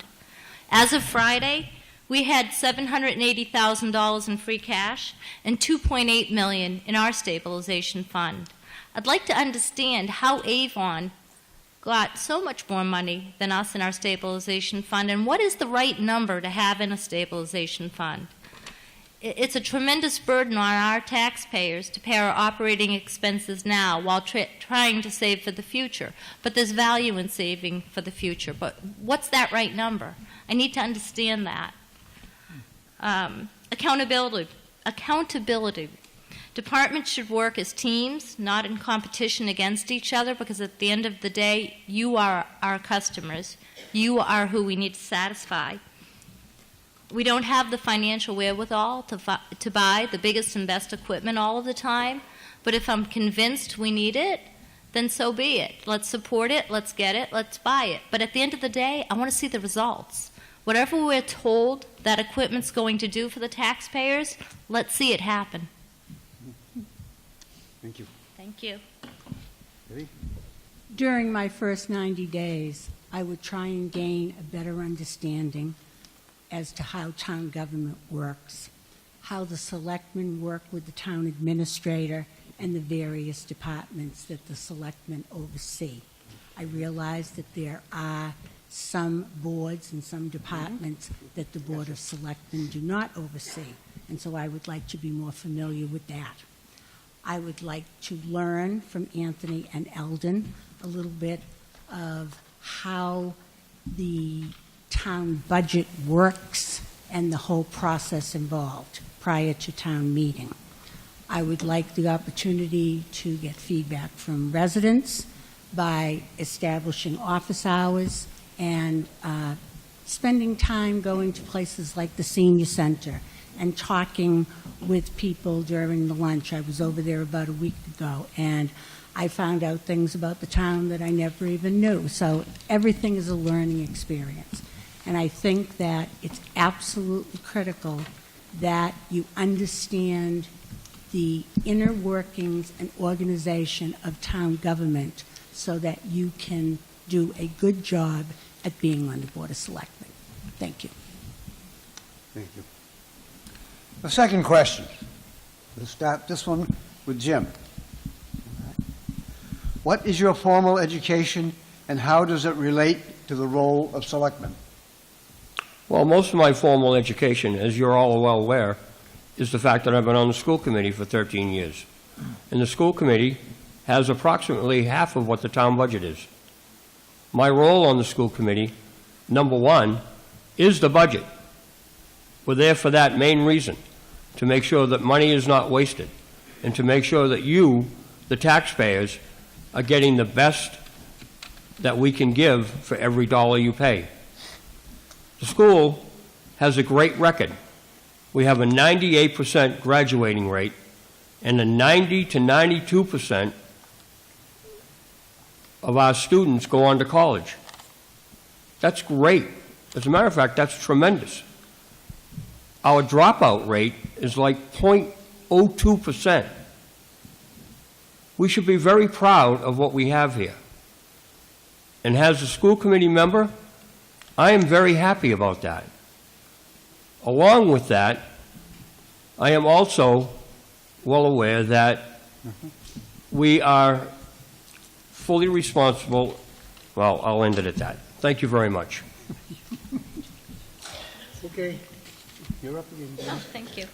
As of Friday, we had $780,000 in free cash and $2.8 million in our stabilization fund. I'd like to understand how Avon got so much more money than us in our stabilization fund, and what is the right number to have in a stabilization fund? It's a tremendous burden on our taxpayers to pay our operating expenses now while trying to save for the future. But there's value in saving for the future. But what's that right number? I need to understand that. Accountability. Departments should work as teams, not in competition against each other, because at the end of the day, you are our customers. You are who we need to satisfy. We don't have the financial wherewithal to buy the biggest and best equipment all of the time, but if I'm convinced we need it, then so be it. Let's support it, let's get it, let's buy it. But at the end of the day, I want to see the results. Whatever we're told that equipment's going to do for the taxpayers, let's see it happen. Thank you. Thank you. During my first 90 days, I would try and gain a better understanding as to how town government works, how the selectmen work with the town administrator and the various departments that the selectmen oversee. I realize that there are some boards and some departments that the Board of Selectmen do not oversee, and so I would like to be more familiar with that. I would like to learn from Anthony and Eldon a little bit of how the town budget works and the whole process involved prior to town meeting. I would like the opportunity to get feedback from residents by establishing office hours and spending time going to places like the senior center and talking with people during the lunch. I was over there about a week ago, and I found out things about the town that I never even knew. So everything is a learning experience. And I think that it's absolutely critical that you understand the inner workings and organization of town government so that you can do a good job at being on the Board of Selectmen. Thank you. Thank you. The second question. We'll start this one with Jim. What is your formal education and how does it relate to the role of selectman? Well, most of my formal education, as you're all well aware, is the fact that I've been on the school committee for 13 years. and the school committee has approximately half of what the town budget is. My role on the school committee, number one, is the budget. We're there for that main reason, to make sure that money is not wasted, and to make sure that you, the taxpayers, are getting the best that we can give for every dollar you pay. The school has a great record. We have a 98% graduating rate and a 90 to 92% of our students go on to college. That's great. As a matter of fact, that's tremendous. Our dropout rate is like 0.02%. We should be very proud of what we have here. And as a school committee member, I am very happy about that. Along with that, I am also well aware that we are fully responsible. Well, I'll end it at that. Thank you very much. Okay. You're up again, Denise. Oh, thank you.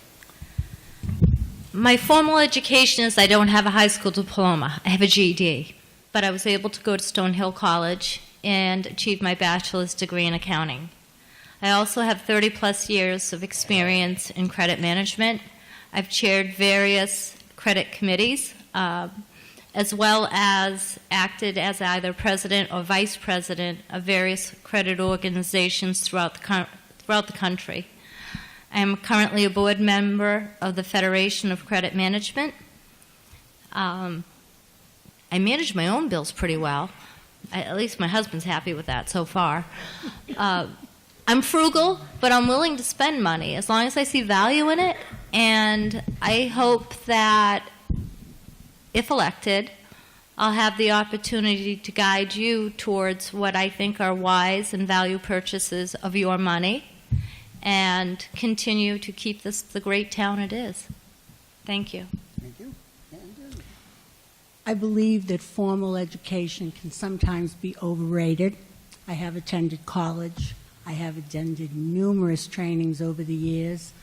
My formal education is I don't have a high school diploma. I have a GED, but I was able to go to Stonehill College and achieve my bachelor's degree in accounting. I also have 30-plus years of experience in credit management. I've chaired various credit committees, as well as acted as either president or vice president of various credit organizations throughout the country. I am currently a board member of the Federation of Credit Management. I manage my own bills pretty well. At least my husband's happy with that so far. I'm frugal, but I'm willing to spend money as long as I see value in it. And I hope that if elected, I'll have the opportunity to guide you towards what I think are wise and value purchases of your money and continue to keep this the great town it is. Thank you. Thank you. And, I believe that formal education can sometimes be overrated. I have attended college. I have attended numerous trainings over the years,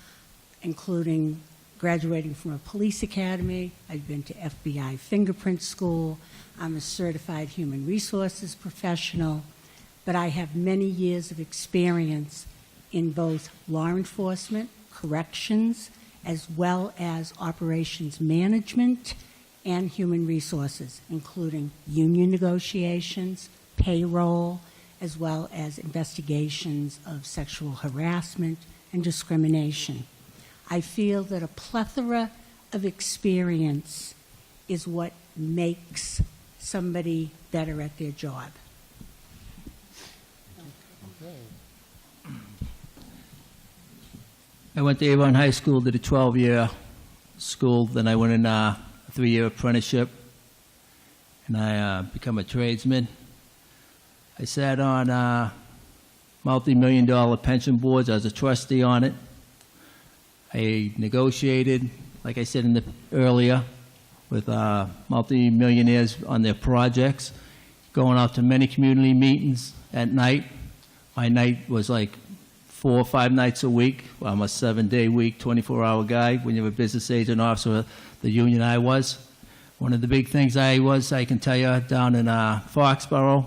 including graduating from a police academy. I've been to FBI fingerprint school. I'm a certified human resources professional, but I have many years of experience in both law enforcement, corrections, as well as operations management and human resources, including union negotiations, payroll, as well as investigations of sexual harassment and discrimination. I feel that a plethora of experience is what makes somebody better at their job. I went to Avon High School, did a 12-year school, then I went in a 3-year apprenticeship, and I become a tradesman. I sat on multi-million-dollar pension boards. I was a trustee on it. I negotiated, like I said earlier, with multi-millionaires on their projects, going out to many community meetings at night. My night was like 4 or 5 nights a week. I'm a 7-day week, 24-hour guy. When you're a business agent officer, the union I was. One of the big things I can tell you, down in Foxborough,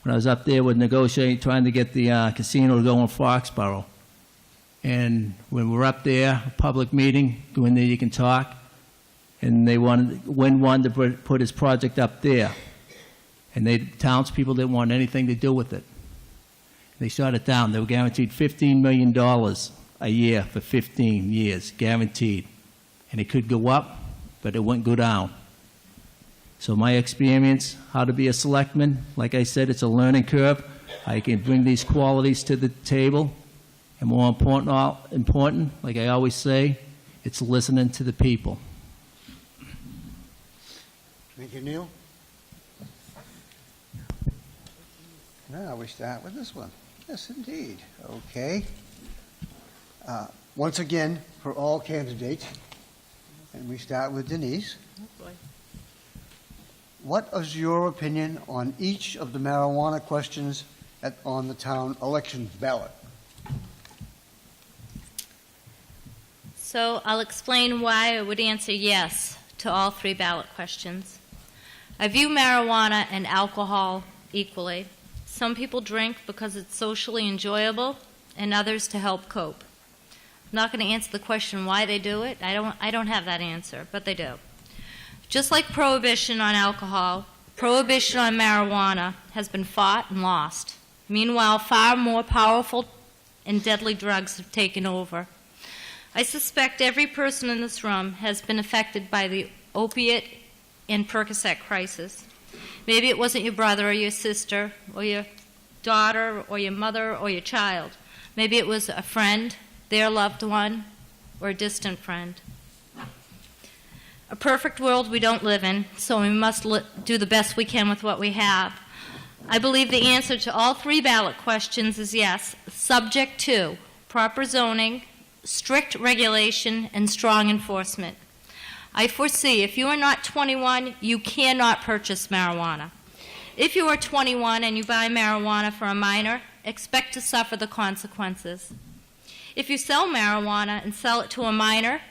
when I was up there with negotiating, trying to get the casino to go in Foxborough. And when we're up there, a public meeting, go in there, you can talk. And Wynn wanted to put his project up there. And townspeople didn't want anything to do with it. They shut it down. They were guaranteed $15 million a year for 15 years, guaranteed. And it could go up, but it wouldn't go down. So my experience, how to be a selectman, like I said, it's a learning curve. I can bring these qualities to the table. And more important, like I always say, it's listening to the people. Thank you, Neil. Now we start with this one. Yes, indeed. Okay. Once again, for all candidates, and we start with Denise. What is your opinion on each of the marijuana questions on the town election ballot? So I'll explain why I would answer yes to all 3 ballot questions. I view marijuana and alcohol equally. Some people drink because it's socially enjoyable, and others to help cope. I'm not going to answer the question why they do it. I don't have that answer, but they do. Just like prohibition on alcohol, prohibition on marijuana has been fought and lost. Meanwhile, far more powerful and deadly drugs have taken over. I suspect every person in this room has been affected by the opiate and Percocet crisis. Maybe it wasn't your brother or your sister or your daughter or your mother or your child. Maybe it was a friend, their loved one, or a distant friend. A perfect world we don't live in, so we must do the best we can with what we have. I believe the answer to all 3 ballot questions is yes, subject to proper zoning, strict regulation, and strong enforcement. I foresee if you are not 21, you cannot purchase marijuana. If you are 21 and you buy marijuana for a minor, expect to suffer the consequences. If you sell marijuana and sell it to a minor,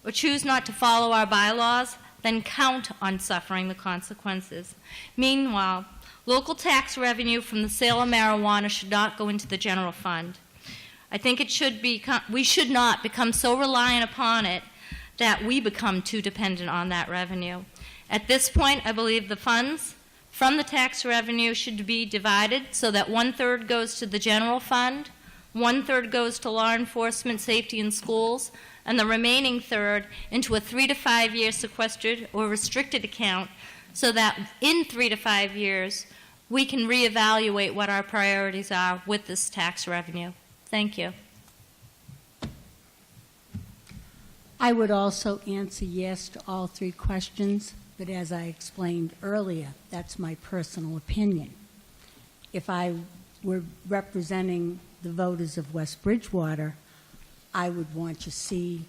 or choose not to follow our bylaws, then count on suffering the consequences. Meanwhile, local tax revenue from the sale of marijuana should not go into the general fund. I think we should not become so reliant upon it that we become too dependent on that revenue. At this point, I believe the funds from the tax revenue should be divided so that 1/3 goes to the general fund, 1/3 goes to law enforcement, safety in schools, and the remaining 1/3 into a 3 to 5 year sequestered or restricted account so that in 3 to 5 years we can reevaluate what our priorities are with this tax revenue. Thank you. I would also answer yes to all 3 questions, but as I explained earlier, that's my personal opinion. If I were representing the voters of West Bridgewater, I would want to see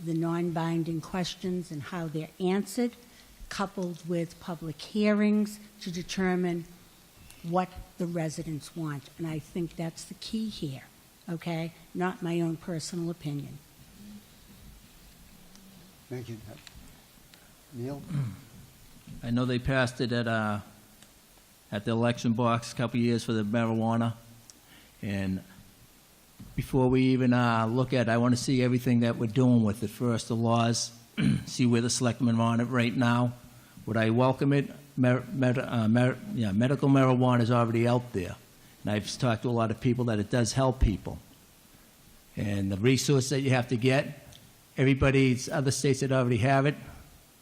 the non-binding questions and how they're answered, coupled with public hearings to determine what the residents want. And I think that's the key here, okay? Not my own personal opinion. Thank you. Neil? I know they passed it at the election box a couple of years for the marijuana. And before we even look at it, I want to see everything that we're doing with it first, the laws, see where the selectmen are on it right now. Would I welcome it? Medical marijuana is already out there. And I've talked to a lot of people that it does help people. And the resource that you have to get, other states that already have it,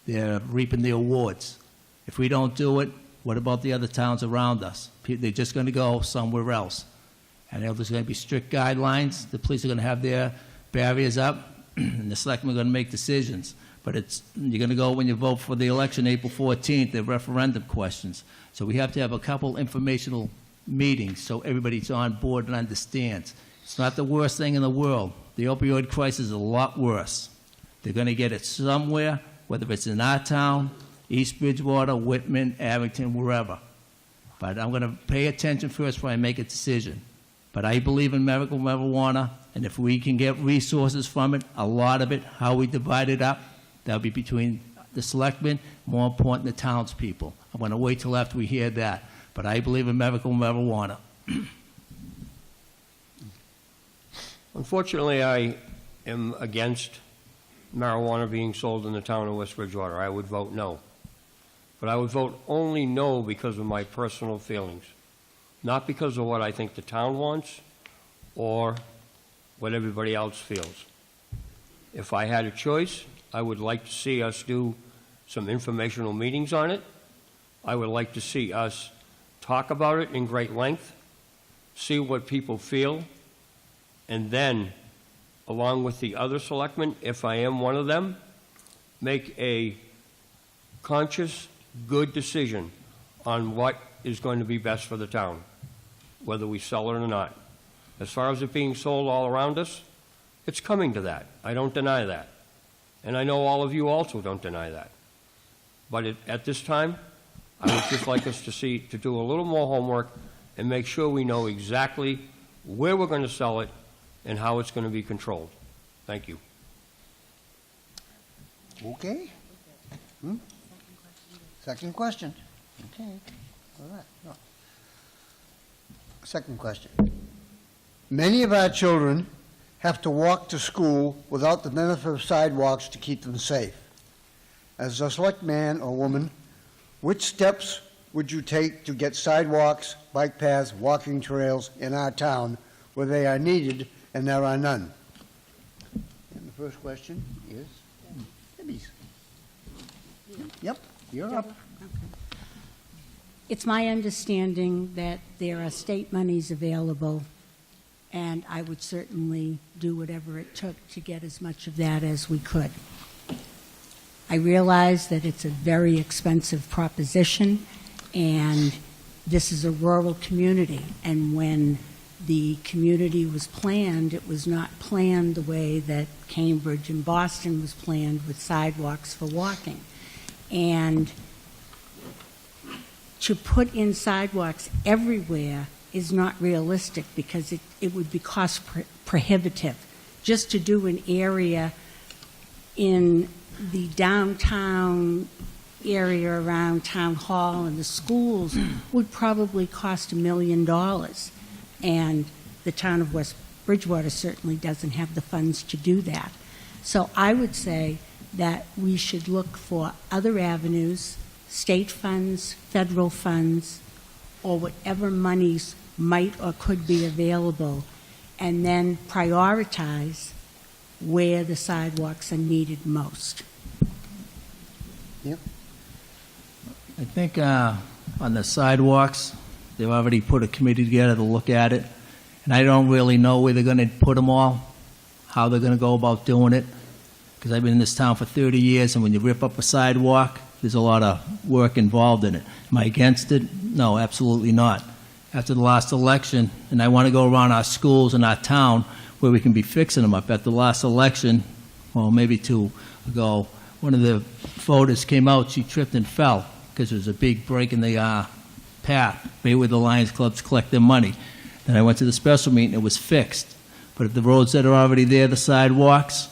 they're reaping the awards. If we don't do it, what about the other towns around us? They're just going to go somewhere else. And there's going to be strict guidelines. The police are going to have their barriers up, and the selectmen are going to make decisions. But you're going to go when you vote for the election April 14th, the referendum questions. So we have to have a couple informational meetings so everybody's on board and understands. It's not the worst thing in the world. The opioid crisis is a lot worse. They're going to get it somewhere, whether it's in our town, East Bridgewater, Whitman, Abington, wherever. But I'm going to pay attention first before I make a decision. But I believe in medical marijuana, and if we can get resources from it, a lot of it, how we divide it up, that'll be between the selectmen, more important, the townspeople. I'm going to wait till after we hear that. But I believe in medical marijuana. Unfortunately, I am against marijuana being sold in the town of West Bridgewater. I would vote no. But I would vote only no because of my personal feelings, not because of what I think the town wants or what everybody else feels. If I had a choice, I would like to see us do some informational meetings on it. I would like to see us talk about it in great length, see what people feel, and then, along with the other selectmen, if I am one of them, make a conscious, good decision on what is going to be best for the town, whether we sell it or not. As far as it being sold all around us, it's coming to that. I don't deny that. And I know all of you also don't deny that. But at this time, I would just like us to do a little more homework and make sure we know exactly where we're going to sell it and how it's going to be controlled. Thank you. Okay. Second question. Okay. All right. No. Second question. Many of our children have to walk to school without the benefit of sidewalks to keep them safe. As a select man or woman, which steps would you take to get sidewalks, bike paths, walking trails in our town where they are needed and there are none? And the first question is Debbie's. Yep, you're up. It's my understanding that there are state monies available, and I would certainly do whatever it took to get as much of that as we could. I realize that it's a very expensive proposition, and this is a rural community, and when the community was planned, it was not planned the way that Cambridge and Boston was planned with sidewalks for walking. And to put in sidewalks everywhere is not realistic because it would be cost prohibitive. Just to do an area in the downtown area around Town Hall and the schools would probably cost $1 million. And the town of West Bridgewater certainly doesn't have the funds to do that. So I would say that we should look for other avenues, state funds, federal funds, or whatever monies might or could be available, and then prioritize where the sidewalks are needed most. Yep. I think on the sidewalks, they've already put a committee together to look at it, and I don't really know where they're going to put them all, how they're going to go about doing it, because I've been in this town for 30 years, and when you rip up a sidewalk, there's a lot of work involved in it. Am I against it? No, absolutely not. After the last election, and I want to go around our schools in our town where we can be fixing them up. At the last election, well, maybe 2 ago, one of the voters came out, she tripped and fell because there was a big break in the path, right where the Lions Clubs collect their money. And I went to the special meeting, it was fixed. But if the roads that are already there, the sidewalks,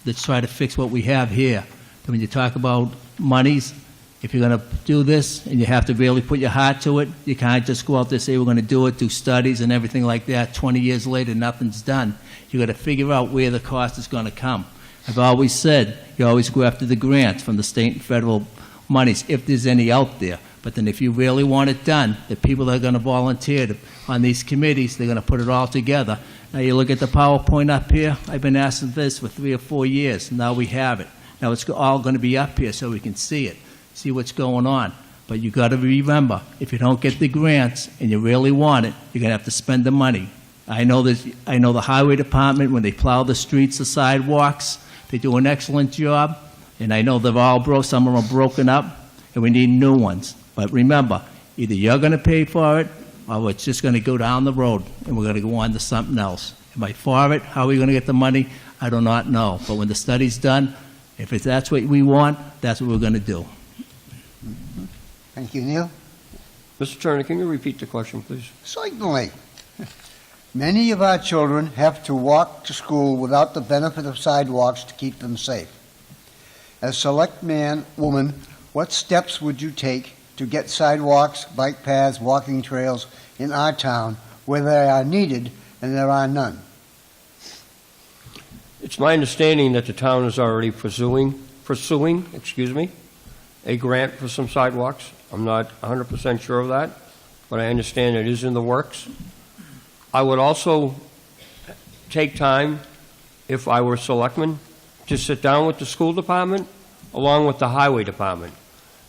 let's try to fix what we have here. And when you talk about monies, if you're going to do this and you have to really put your heart to it, you can't just go out there and say we're going to do it, do studies and everything like that. 20 years later, nothing's done. You've got to figure out where the cost is going to come. I've always said you always go after the grants from the state and federal monies, if there's any out there. But then if you really want it done, the people that are going to volunteer on these committees, they're going to put it all together. Now you look at the PowerPoint up here. I've been asking this for 3 or 4 years. Now we have it. Now it's all going to be up here so we can see it, see what's going on. But you got to remember, if you don't get the grants and you really want it, you're going to have to spend the money. I know the highway department, when they plow the streets, the sidewalks, they do an excellent job. And I know they've all broke, some of them are broken up, and we need new ones. But remember, either you're going to pay for it, or it's just going to go down the road, and we're going to go on to something else. Am I for it? How are we going to get the money? I do not know. But when the study's done, if that's what we want, that's what we're going to do. Thank you, Neil. Mr. Turner, can you repeat the question, please? Certainly. Many of our children have to walk to school without the benefit of sidewalks to keep them safe. As select man, woman, what steps would you take to get sidewalks, bike paths, walking trails in our town where they are needed and there are none? It's my understanding that the town is already pursuing, a grant for some sidewalks. I'm not 100% sure of that, but I understand it is in the works. I would also take time, if I were selectman, to sit down with the school department along with the highway department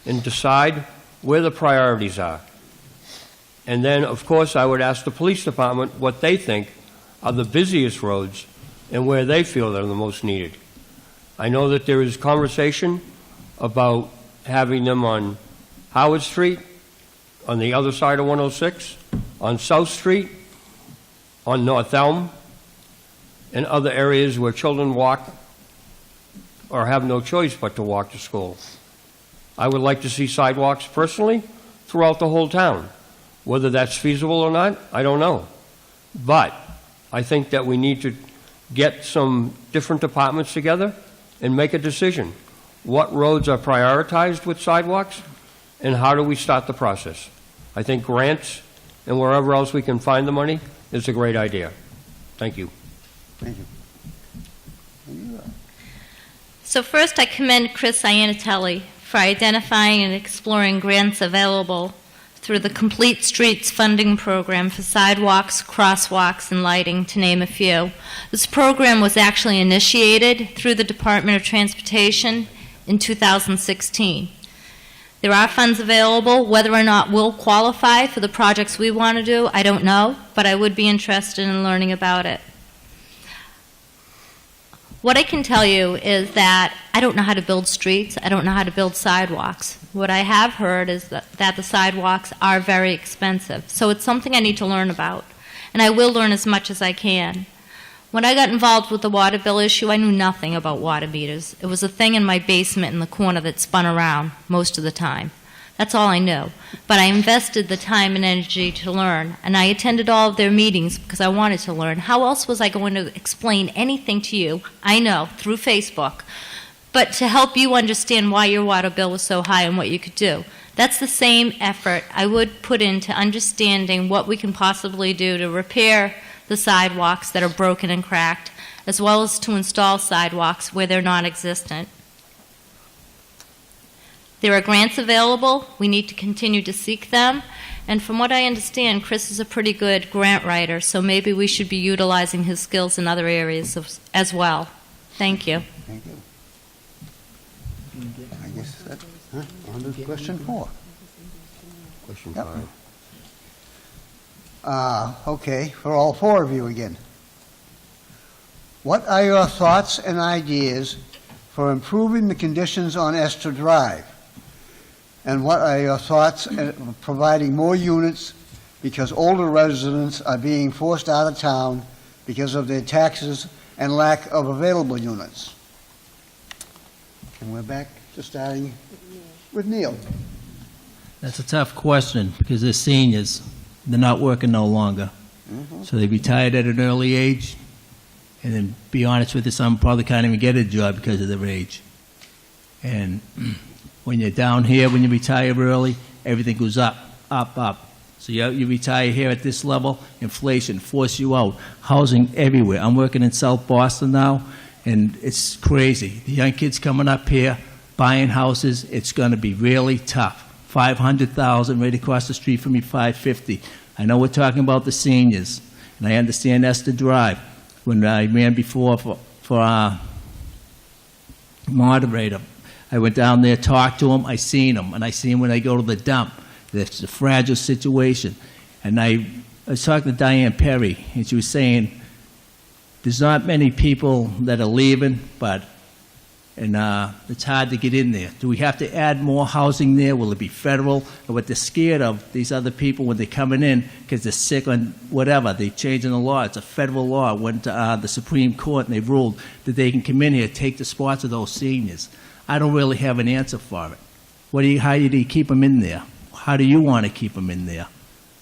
and decide where the priorities are. And then, of course, I would ask the police department what they think are the busiest roads and where they feel they're the most needed. I know that there is conversation about having them on Howard Street, on the other side of 106, on South Street, on North Elm, and other areas where children walk or have no choice but to walk to school. I would like to see sidewalks personally throughout the whole town. Whether that's feasible or not, I don't know. But I think that we need to get some different departments together and make a decision. what roads are prioritized with sidewalks, and how do we start the process. I think grants and wherever else we can find the money is a great idea. Thank you. Thank you. So first, I commend Chris Iannitelli for identifying and exploring grants available through the Complete Streets funding program for sidewalks, crosswalks, and lighting, to name a few. This program was actually initiated through the Department of Transportation in 2016. There are funds available. Whether or not we'll qualify for the projects we want to do, I don't know, but I would be interested in learning about it. What I can tell you is that I don't know how to build streets. I don't know how to build sidewalks. What I have heard is that the sidewalks are very expensive. So it's something I need to learn about. And I will learn as much as I can. When I got involved with the water bill issue, I knew nothing about water meters. It was a thing in my basement in the corner that spun around most of the time. That's all I knew. But I invested the time and energy to learn, and I attended all of their meetings because I wanted to learn. How else was I going to explain anything to you, I know, through Facebook, but to help you understand why your water bill was so high and what you could do? That's the same effort I would put into understanding what we can possibly do to repair the sidewalks that are broken and cracked, as well as to install sidewalks where they're non-existent. There are grants available. We need to continue to seek them. And from what I understand, Chris is a pretty good grant writer, so maybe we should be utilizing his skills in other areas as well. Thank you. Thank you. I guess that's on to question 4. Question Yep. 5. Okay, for all 4 of you again. What are your thoughts and ideas for improving the conditions on Esther Drive? And what are your thoughts on providing more units because older residents are being forced out of town because of their taxes and lack of available units? And we're back to starting with Neil. That's a tough question because they're seniors. They're not working no longer. So they retired at an early age. And then, be honest with you, some probably can't even get a job because of their age. And when you're down here, when you retire early, everything goes up, up, up. So you retire here at this level, inflation force you out. Housing everywhere. I'm working in South Boston now, and it's crazy. The young kids coming up here, buying houses, it's going to be really tough. $500,000 right across the street from me, $550,000. I know we're talking about the seniors, and I understand Esther Drive. When I ran before for Moderator, I went down there, talked to them, I seen them, and I see them when I go to the dump. It's a fragile situation. And I was talking to Diane Perry, and she was saying, there's not many people that are leaving, but it's hard to get in there. Do we have to add more housing there? Will it be federal? Or what they're scared of, these other people, when they're coming in, because they're sick on whatever, they're changing the law. It's a federal law. It went to the Supreme Court, and they ruled that they can come in here, take the spots of those seniors. I don't really have an answer for it. How do you keep them in there? How do you want to keep them in there?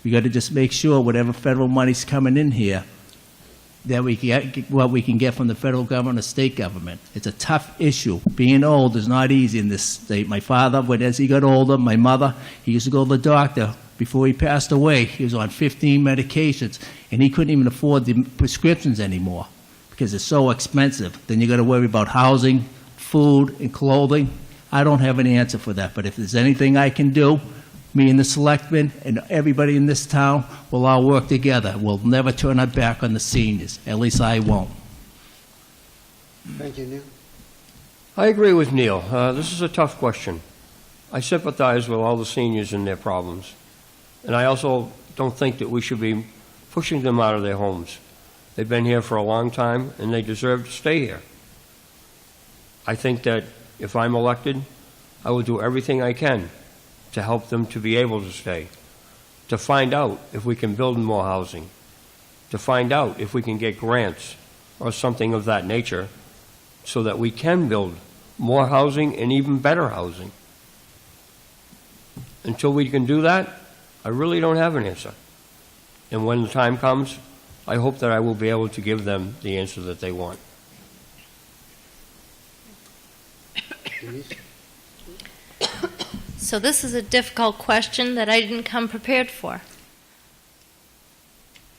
We got to just make sure whatever federal money's coming in here, that we get what we can get from the federal government or state government. It's a tough issue. Being old is not easy in this state. My father, as he got older, my mother, he used to go to the doctor. Before he passed away, he was on 15 medications, and he couldn't even afford the prescriptions anymore because it's so expensive. Then you got to worry about housing, food, and clothing. I don't have an answer for that, but if there's anything I can do, me and the Selectmen and everybody in this town will all work together. We'll never turn our back on the seniors. At least I won't. Thank you, Neil. I agree with Neil. This is a tough question. I sympathize with all the seniors and their problems. And I also don't think that we should be pushing them out of their homes. They've been here for a long time, and they deserve to stay here. I think that if I'm elected, I will do everything I can to help them to be able to stay, to find out if we can build more housing, to find out if we can get grants or something of that nature so that we can build more housing and even better housing. Until we can do that, I really don't have an answer. And when the time comes, I hope that I will be able to give them the answer that they want. So this is a difficult question that I didn't come prepared for.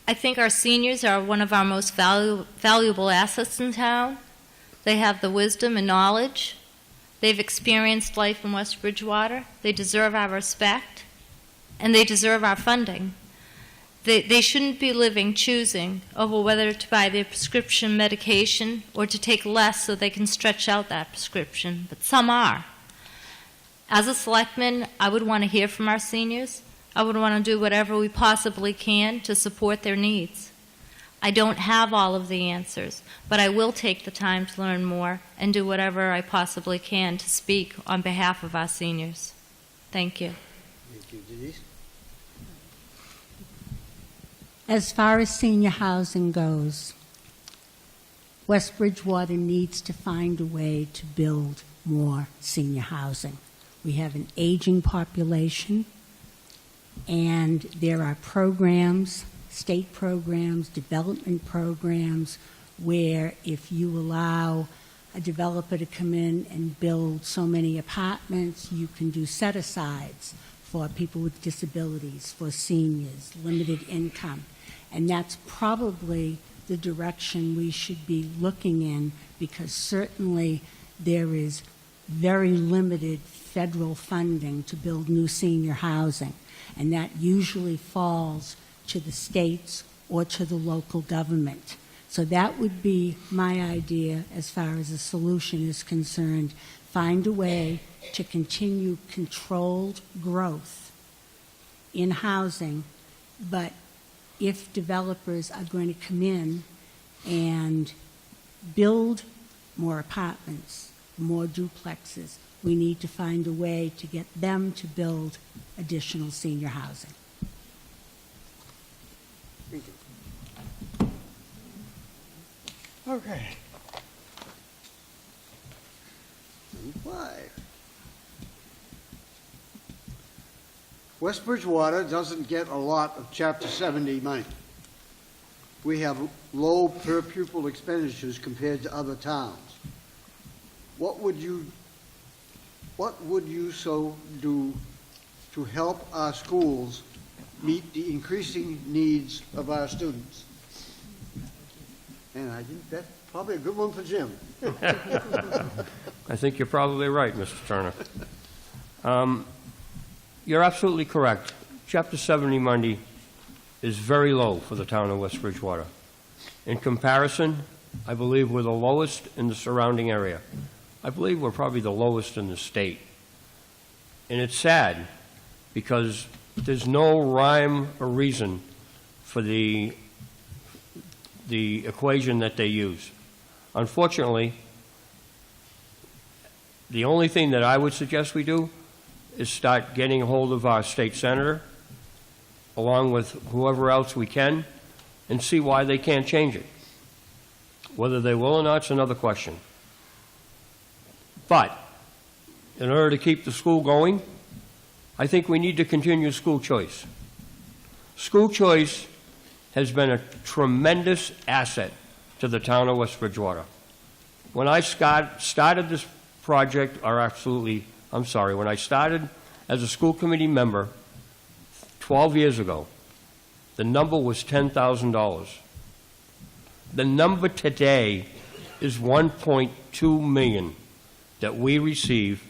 I think our seniors are one of our most valuable assets in town. They have the wisdom and knowledge. They've experienced life in West Bridgewater. They deserve our respect, and they deserve our funding. They shouldn't be living choosing over whether to buy their prescription medication or to take less so they can stretch out that prescription, but some are. As a selectman, I would want to hear from our seniors. I would want to do whatever we possibly can to support their needs. I don't have all of the answers, but I will take the time to learn more and do whatever I possibly can to speak on behalf of our seniors. Thank you. Thank you, Denise. As far as senior housing goes, West Bridgewater needs to find a way to build more senior housing. We have an aging population, and there are programs, state programs, development programs, where if you allow a developer to come in and build so many apartments, you can do set-asides for people with disabilities, for seniors, limited income. And that's probably the direction we should be looking in, because certainly there is very limited federal funding to build new senior housing, and that usually falls to the states or to the local government. So that would be my idea as far as a solution is concerned. Find a way to continue controlled growth in housing, but if developers are going to come in and build more apartments, more duplexes, we need to find a way to get them to build additional senior housing. Thank you. Okay. 5. West Bridgewater doesn't get a lot of Chapter 70 money. We have low per pupil expenditures compared to other towns. What would you so do to help our schools meet the increasing needs of our students? And I think that's probably a good one for Jim. I think you're probably right, Mr. Turner. You're absolutely correct. Chapter 70 money is very low for the town of West Bridgewater. In comparison, I believe we're the lowest in the surrounding area. I believe we're probably the lowest in the state. And it's sad because there's no rhyme or reason for the equation that they use. Unfortunately, the only thing that I would suggest we do is start getting a hold of our state senator, along with whoever else we can, and see why they can't change it. Whether they will or not is another question. But in order to keep the school going, I think we need to continue school choice. School choice has been a tremendous asset to the town of West Bridgewater. When I started this project, when I started as a school committee member 12 years ago, the number was $10,000. The number today is $1.2 million that we receive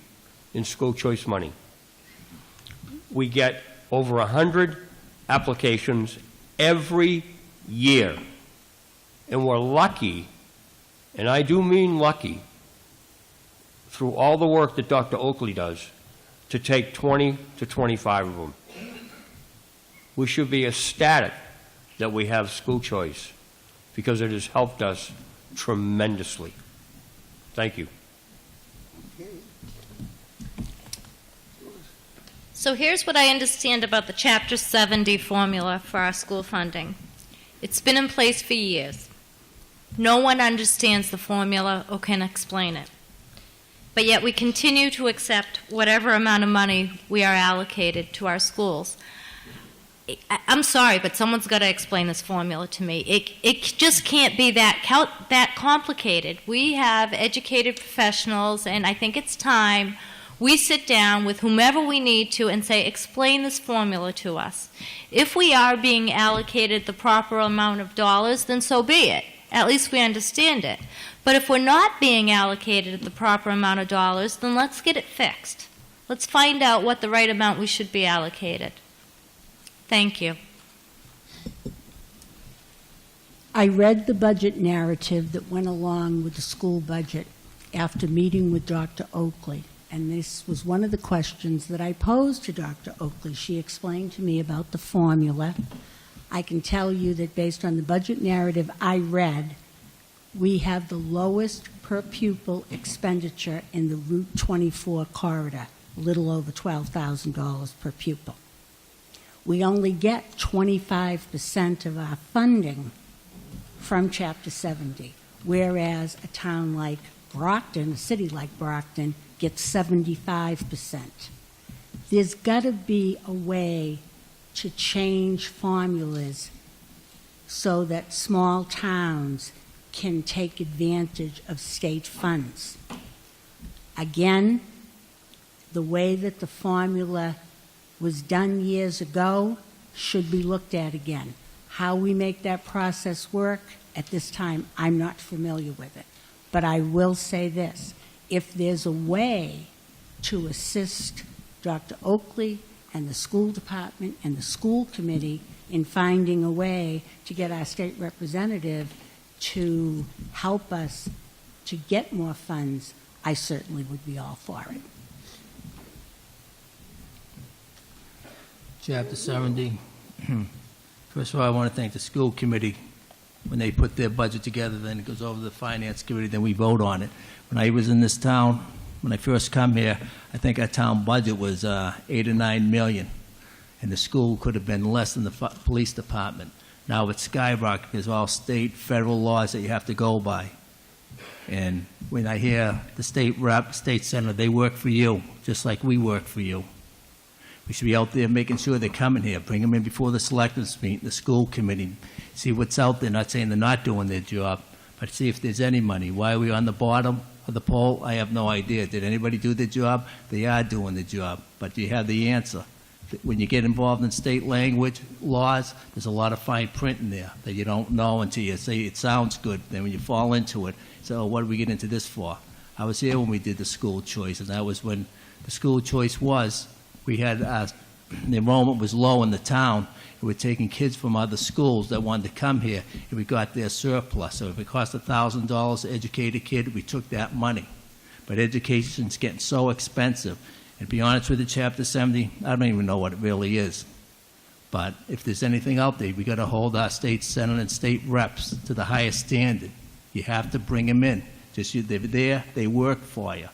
in school choice money. We get over 100 applications every year. And we're lucky, and I do mean lucky, through all the work that Dr. Oakley does, to take 20 to 25 of them. We should be ecstatic that we have school choice because it has helped us tremendously. Thank you. So here's what I understand about the Chapter 70 formula for our school funding. It's been in place for years. No one understands the formula or can explain it. But yet we continue to accept whatever amount of money we are allocated to our schools. I'm sorry, but someone's got to explain this formula to me. It just can't be that complicated. We have educated professionals, and I think it's time we sit down with whomever we need to and say, explain this formula to us. If we are being allocated the proper amount of dollars, then so be it. At least we understand it. But if we're not being allocated the proper amount of dollars, then let's get it fixed. Let's find out what the right amount we should be allocated. Thank you. I read the budget narrative that went along with the school budget after meeting with Dr. Oakley, and this was one of the questions that I posed to Dr. Oakley. She explained to me about the formula. I can tell you that based on the budget narrative I read, we have the lowest per pupil expenditure in the Route 24 corridor, a little over $12,000 per pupil. We only get 25% of our funding from Chapter 70, whereas a town like Brockton, a city like Brockton, gets 75%. There's got to be a way to change formulas so that small towns can take advantage of state funds. Again, the way that the formula was done years ago should be looked at again. How we make that process work, at this time, I'm not familiar with it. But I will say this, if there's a way to assist Dr. Oakley and the school department and the school committee in finding a way to get our state representative to help us to get more funds, I certainly would be all for it. Chapter 70. First of all, I want to thank the school committee. When they put their budget together, then it goes over to the finance committee, then we vote on it. When I was in this town, when I first come here, I think our town budget was $8 or $9 million, and the school could have been less than the police department. Now it's skyrocketed because all state, federal laws that you have to go by. And when I hear the state rep, state senator, they work for you, just like we work for you. We should be out there making sure they're coming here, bring them in before the selectmen's meeting, the school committee, see what's out there, not saying they're not doing their job, but see if there's any money. Why are we on the bottom of the poll? I have no idea. Did anybody do their job? They are doing the job, but do you have the answer? When you get involved in state language laws, there's a lot of fine print in there that you don't know until you say it sounds good. Then when you fall into it, so what did we get into this for? I was here when we did the school choice, and that was when the school choice was, we had, the enrollment was low in the town, and we're taking kids from other schools that wanted to come here, and we got their surplus. So if it cost $1,000 to educate a kid, we took that money. But education's getting so expensive. And to be honest with you, Chapter 70, I don't even know what it really is. But if there's anything out there, we got to hold our state senate and state reps to the highest standard. You have to bring them in. They're there, they work for you.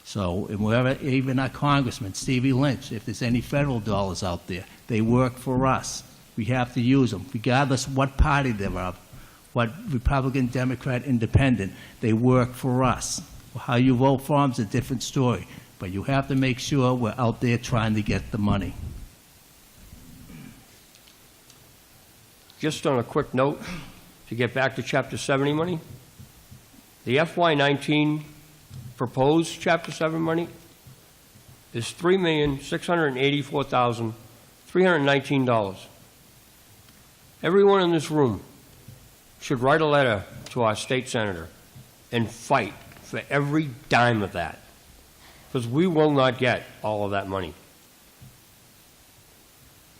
So, and wherever, even our congressman, Stevie Lynch, if there's any federal dollars out there, they work for us. We have to use them, regardless what party they're of, what Republican, Democrat, Independent, they work for us. How you vote for them is a different story, but you have to make sure we're out there trying to get the money. Just on a quick note, to get back to Chapter 70 money, the FY19 proposed Chapter 7 money is $3,684,319. Everyone in this room should write a letter to our state senator and fight for every dime of that, because we will not get all of that money.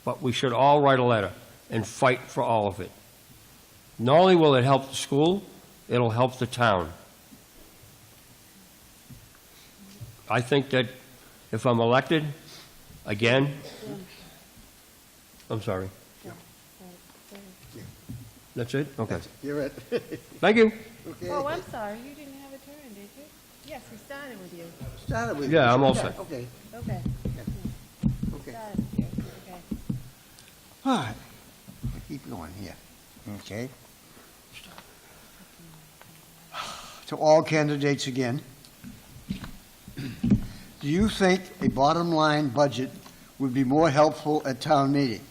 But we should all write a letter and fight for all of it. Not only will it help the school, it'll help the town. I think that if I'm elected again, I'm sorry. That's it? Okay. You're it. Thank you. Okay. Oh, I'm sorry, you didn't have a turn, did you? Yes, we started with you. Started with Yeah, you. I'm all set. Okay. Okay. Okay. Started with you. Okay. All right. Keep going here. Okay. To all candidates again. Do you think a bottom line budget would be more helpful at town meeting?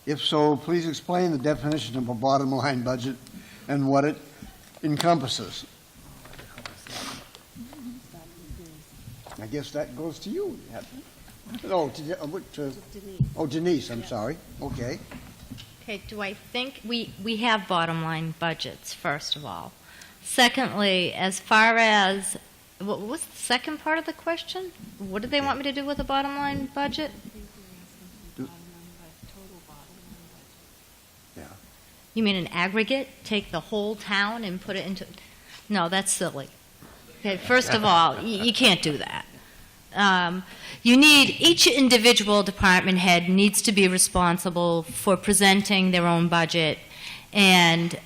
If so, please explain the definition of a bottom line budget and what it encompasses. I guess that goes to you. No, Denise, I'm sorry. Okay. Okay, do I think, we have bottom line budgets, first of all. Secondly, as far as, what was the second part of the question? What did they want me to do with a bottom line budget? Yeah. You mean an aggregate? Take the whole town and put it into, no, that's silly. Okay, first of all, you can't do that. You need, each individual department head needs to be responsible for presenting their own budget and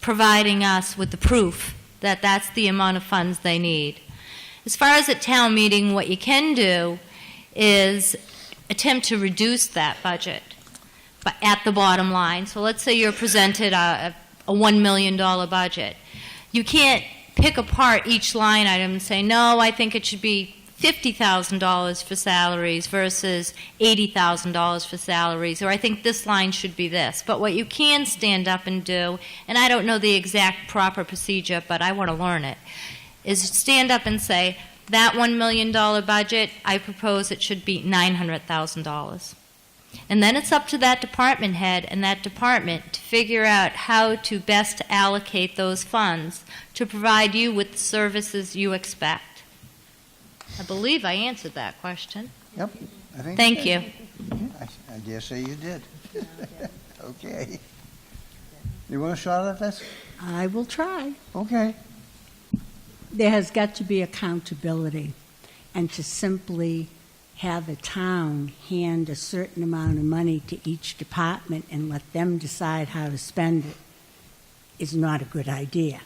providing us with the proof that that's the amount of funds they need. As far as at town meeting, what you can do is attempt to reduce that budget but at the bottom line. So let's say you're presented a $1 million budget. You can't pick apart each line item and say, no, I think it should be $50,000 for salaries versus $80,000 for salaries, or I think this line should be this. But what you can stand up and do, and I don't know the exact proper procedure, but I want to learn it, is stand up and say, that $1 million budget, I propose it should be $900,000. And then it's up to that department head and that department to figure out how to best allocate those funds to provide you with the services you expect. I believe I answered that question. Yep. I think Thank you. I dare say you did. Okay. You want a shot at this? I will try. Okay. There has got to be accountability, and to simply have a town hand a certain amount of money to each department and let them decide how to spend it is not a good idea.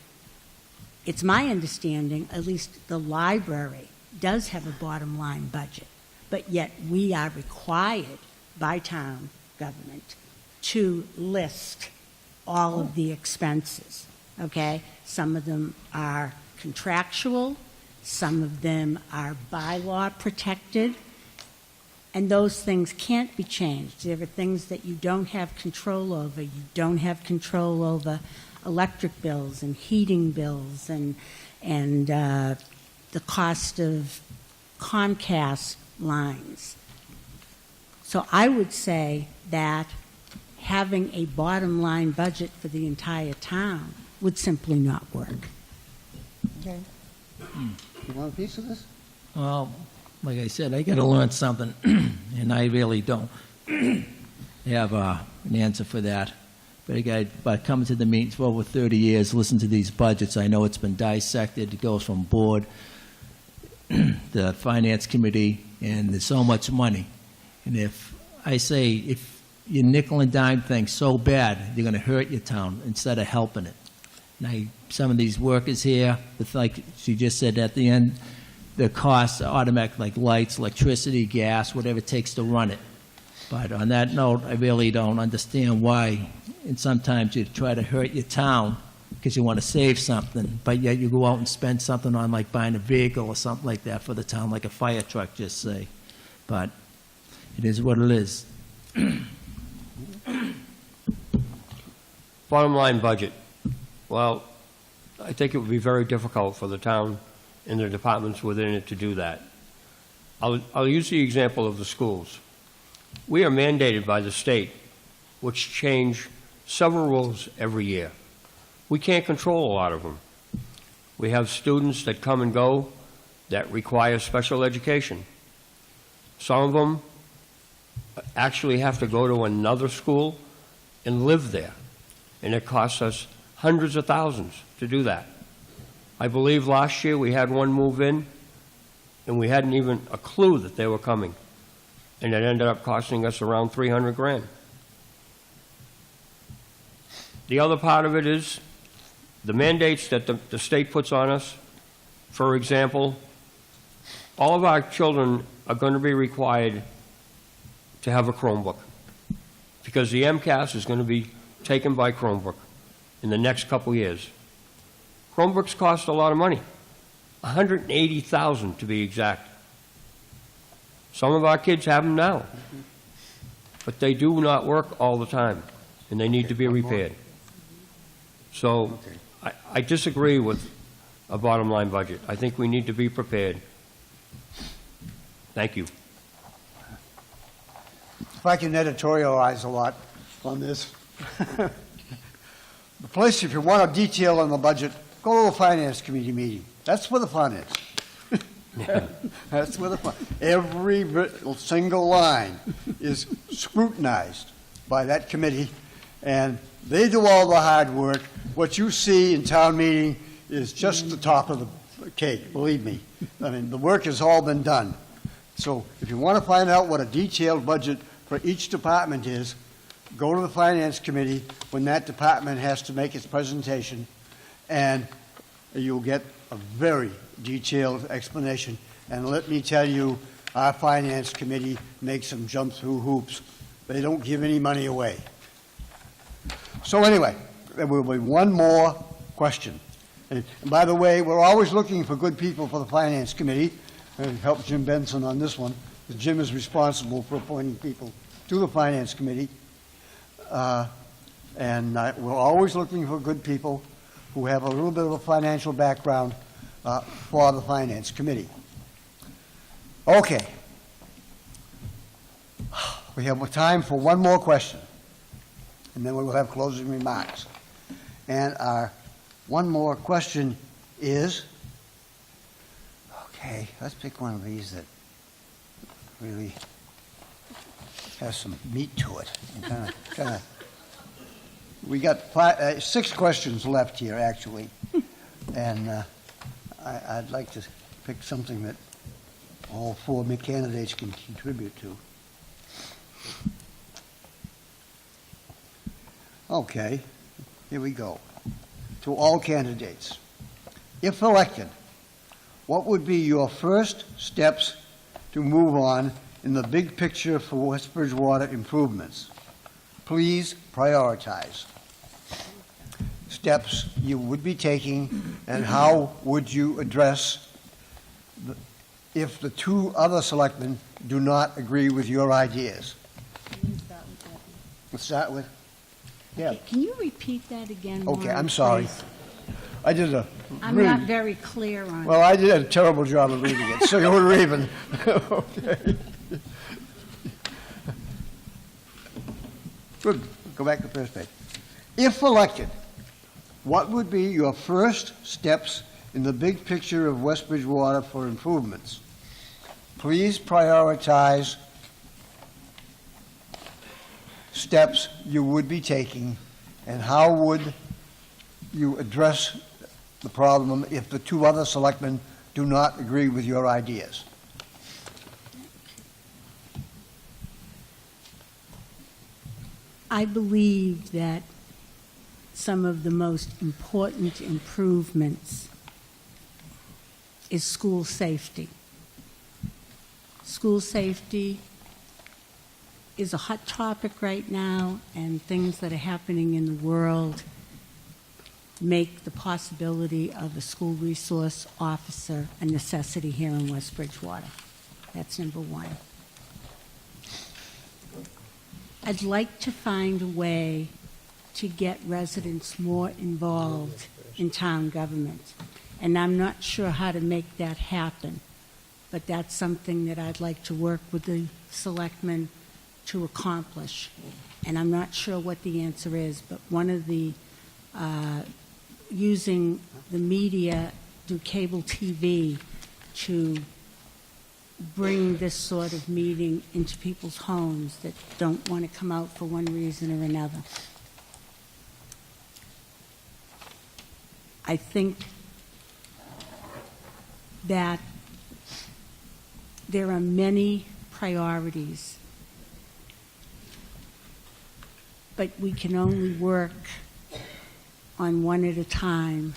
It's my understanding, at least the library does have a bottom line budget, but yet we are required by town government to list all of the expenses, okay? Some of them are contractual, some of them are bylaw protected, and those things can't be changed. There are things that you don't have control over. You don't have control over electric bills and heating bills and the cost of Comcast lines. So I would say that having a bottom line budget for the entire town would simply not work. Okay. You want a piece of this? Well, like I said, I got to learn something, and I really don't have an answer for that. But coming to the meetings for over 30 years, listen to these budgets, I know it's been dissected. It goes from board, the finance committee, and there's so much money. And if you nickel and dime things so bad, you're going to hurt your town instead of helping it. Now, some of these workers here, like she just said at the end, the costs are automatic, like lights, electricity, gas, whatever it takes to run it. But on that note, I really don't understand why, and sometimes you try to hurt your town because you want to save something, but yet you go out and spend something on like buying a vehicle or something like that for the town, like a fire truck, just say. But it is what it is. Bottom line budget. Well, I think it would be very difficult for the town and the departments within it to do that. I'll use the example of the schools. We are mandated by the state, which change several rules every year. We can't control a lot of them. We have students that come and go that require special education. Some of them actually have to go to another school and live there, and it costs us hundreds of thousands to do that. I believe last year we had one move in, and we hadn't even a clue that they were coming, and it ended up costing us around $300,000. The other part of it is the mandates that the state puts on us. For example, all of our children are going to be required to have a Chromebook because the MCAS is going to be taken by Chromebook in the next couple years. Chromebooks cost a lot of money, $180,000 to be exact. Some of our kids have them now. but they do not work all the time, and they need to be repaired. So I disagree with a bottom line budget. I think we need to be prepared. Thank you. If I can editorialize a lot on this. The place, if you want a detail on the budget, go to the Finance Committee meeting. That's where the fun is. That's where the fun. Every single line is scrutinized by that committee, and they do all the hard work. What you see in town meeting is just the top of the cake, believe me. I mean, the work has all been done. So if you want to find out what a detailed budget for each department is, go to the Finance Committee when that department has to make its presentation, and you'll get a very detailed explanation. And let me tell you, our Finance Committee makes them jump through hoops. They don't give any money away. So anyway, there will be one more question. And by the way, we're always looking for good people for the Finance Committee, and help Jim Benson on this one. Jim is responsible for appointing people to the Finance Committee. We're always looking for good people who have a little bit of a financial background for the Finance Committee. Okay. We have time for one more question, and then we will have closing remarks. And our one more question is, okay, let's pick one of these that really has some meat to it. We got 6 questions left here, actually, and I'd like to pick something that all 4 candidates can contribute to. Okay, here we go. To all candidates, if elected, what would be your first steps to move on in the big picture for West Bridgewater improvements? Please prioritize. Steps you would be taking, and how would you address if the 2 other selectmen do not agree with your ideas? Let's start with, yeah. Can you repeat that again? Okay, Warren, I'm sorry. please? I did a I'm really, not very clear on well, I did a terrible job of reading it, so you were even. Okay. Good. Go back to the first page. If elected, what would be your first steps in the big picture of West Bridgewater for improvements? Please prioritize steps you would be taking, and how would you address the problem if the 2 other selectmen do not agree with your ideas? I believe that some of the most important improvements is school safety. School safety is a hot topic right now, and things that are happening in the world make the possibility of a school resource officer a necessity here in West Bridgewater. That's number 1. I'd like to find a way to get residents more involved in town government. And I'm not sure how to make that happen, but that's something that I'd like to work with the selectmen to accomplish. And I'm not sure what the answer is, but one of the, using the media through cable TV to bring this sort of meeting into people's homes that don't want to come out for one reason or another. I think that there are many priorities, but we can only work on one at a time.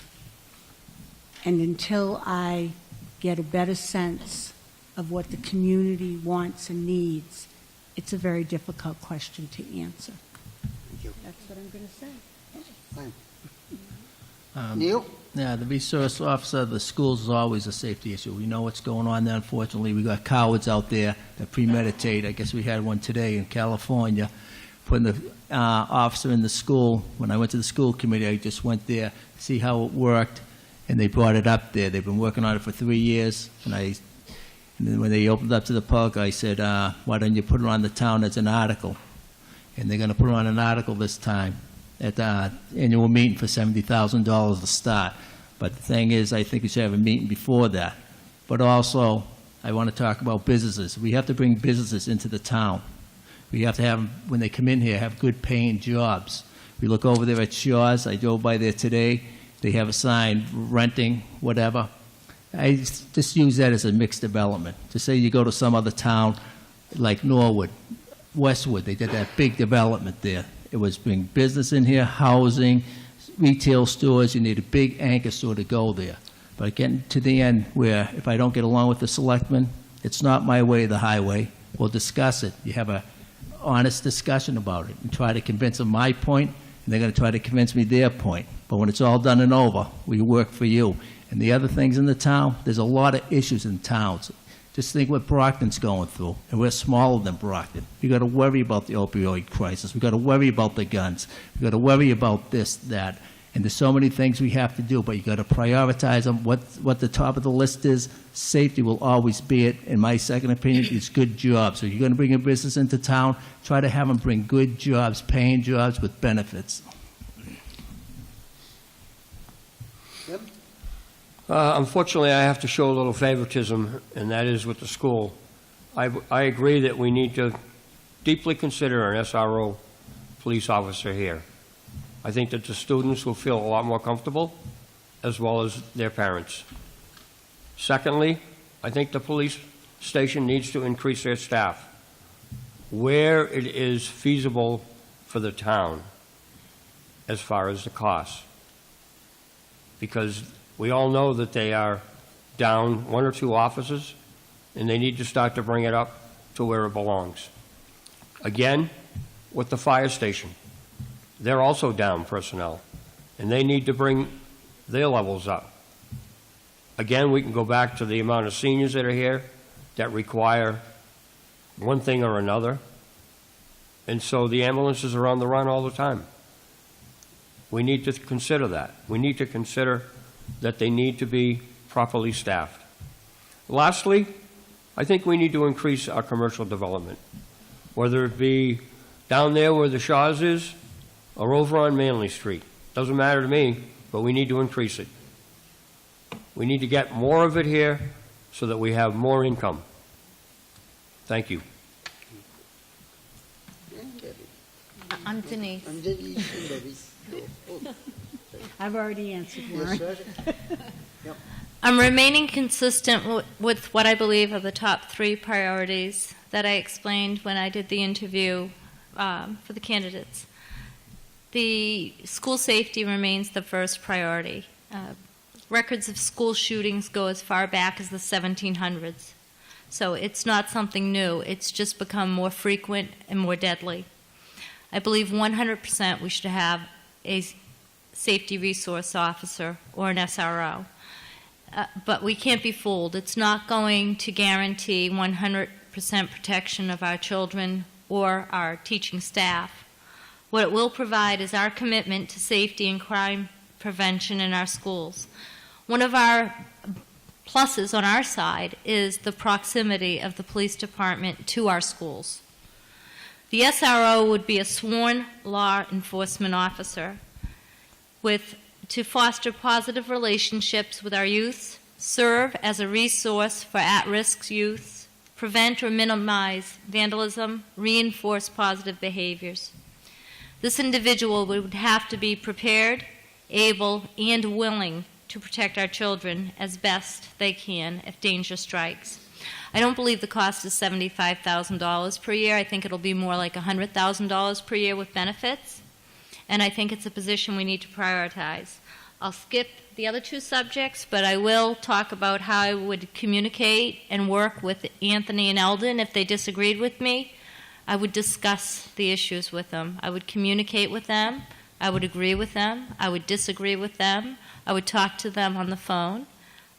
And until I get a better sense of what the community wants and needs, it's a very difficult question to answer. Thank you. That's what I'm going to say. Fine. Neil? Yeah, the resource officer of the schools is always a safety issue. We know what's going on there, unfortunately. We got cowards out there that premeditate. I guess we had one today in California, putting the officer in the school. When I went to the school committee, I just went there to see how it worked, and they brought it up there. They've been working on it for 3 years, and then when they opened up to the public, I said, why don't you put it on the town as an article? And they're going to put it on an article this time at the annual meeting for $70,000 to start. But the thing is, I think we should have a meeting before that. But also, I want to talk about businesses. We have to bring businesses into the town. We have to have them, when they come in here, have good paying jobs. We look over there at Shaw's. I drove by there today. They have a sign, renting, whatever. I just use that as a mixed development. To say you go to some other town like Norwood, Westwood, they did that big development there. It was bring business in here, housing, retail stores. You need a big anchor store to go there. But getting to the end where if I don't get along with the selectmen, it's not my way, the highway. We'll discuss it. You have a honest discussion about it and try to convince them my point, and they're going to try to convince me their point. But when it's all done and over, we work for you. And the other things in the town, there's a lot of issues in towns. Just think what Brockton's going through, and we're smaller than Brockton. We've got to worry about the opioid crisis. We've got to worry about the guns. We've got to worry about this, that. And there's so many things we have to do, but you've got to prioritize them. What the top of the list is, safety will always be it. In my second opinion, is good jobs. So you're going to bring a business into town, try to have them bring good jobs, paying jobs with benefits. Unfortunately, I have to show a little favoritism, and that is with the school. I agree that we need to deeply consider an SRO police officer here. I think that the students will feel a lot more comfortable, as well as their parents. Secondly, I think the police station needs to increase their staff where it is feasible for the town as far as the cost. Because we all know that they are down 1 or 2 officers, and they need to start to bring it up to where it belongs. Again, with the fire station, they're also down personnel, and they need to bring their levels up. Again, we can go back to the amount of seniors that are here that require one thing or another, and so the ambulances are on the run all the time. We need to consider that. We need to consider that they need to be properly staffed. Lastly, I think we need to increase our commercial development, whether it be down there where the Shaw's is or over on Manley Street. Doesn't matter to me, but we need to increase it. We need to get more of it here so that we have more income. Thank you. I'm Denise. I've already answered, Warren. I'm remaining consistent with what I believe are the top 3 priorities that I explained when I did the interview for the candidates. The school safety remains the first priority. Records of school shootings go as far back as the 1700s. So it's not something new. It's just become more frequent and more deadly. I believe 100% we should have a safety resource officer or an SRO. But we can't be fooled. It's not going to guarantee 100% protection of our children or our teaching staff. What it will provide is our commitment to safety and crime prevention in our schools. One of our pluses on our side is the proximity of the police department to our schools. The SRO would be a sworn law enforcement officer to foster positive relationships with our youth, serve as a resource for at-risk youth, prevent or minimize vandalism, reinforce positive behaviors. This individual would have to be prepared, able, and willing to protect our children as best they can if danger strikes. I don't believe the cost is $75,000 per year. I think it'll be more like $100,000 per year with benefits, and I think it's a position we need to prioritize. I'll skip the other 2 subjects, but I will talk about how I would communicate and work with Anthony and Eldon. If they disagreed with me, I would discuss the issues with them. I would communicate with them I would agree with them. I would disagree with them. I would talk to them on the phone,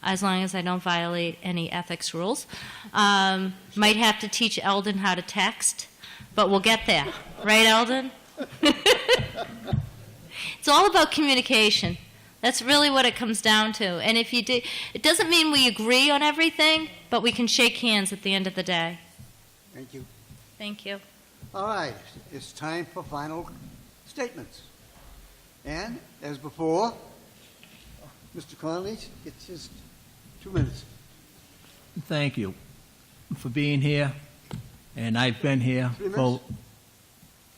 as long as I don't violate any ethics rules. Might have to teach Eldon how to text, but we'll get there. Right, Eldon? It's all about communication. That's really what it comes down to. And if you do, it doesn't mean we agree on everything, but we can shake hands at the end of the day. Thank you. Thank you. All right, it's time for final statements. And, as before, Mr. Conley gets his 2 minutes. Thank you for being here, and I've been here 3 for... minutes?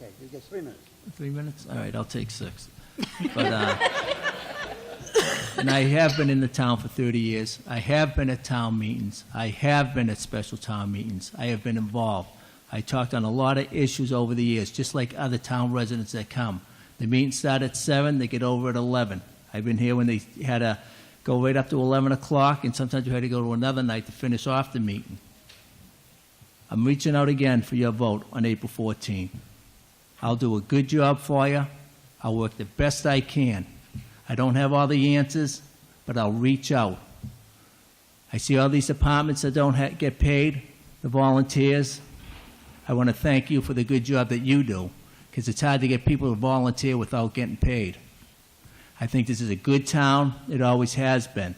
Okay, you get 3 minutes. 3 minutes? All right, I'll take 6. But, and I have been in the town for 30 years. I have been at town meetings. I have been at special town meetings. I have been involved. I talked on a lot of issues over the years, just like other town residents that come. The meetings start at 7, they get over at 11. I've been here when they had to go right up to 11 o'clock, and sometimes you had to go to another night to finish off the meeting. I'm reaching out again for your vote on April 14. I'll do a good job for you. I'll work the best I can. I don't have all the answers, but I'll reach out. I see all these departments that don't get paid, the volunteers. I want to thank you for the good job that you do, because it's hard to get people to volunteer without getting paid. I think this is a good town. It always has been.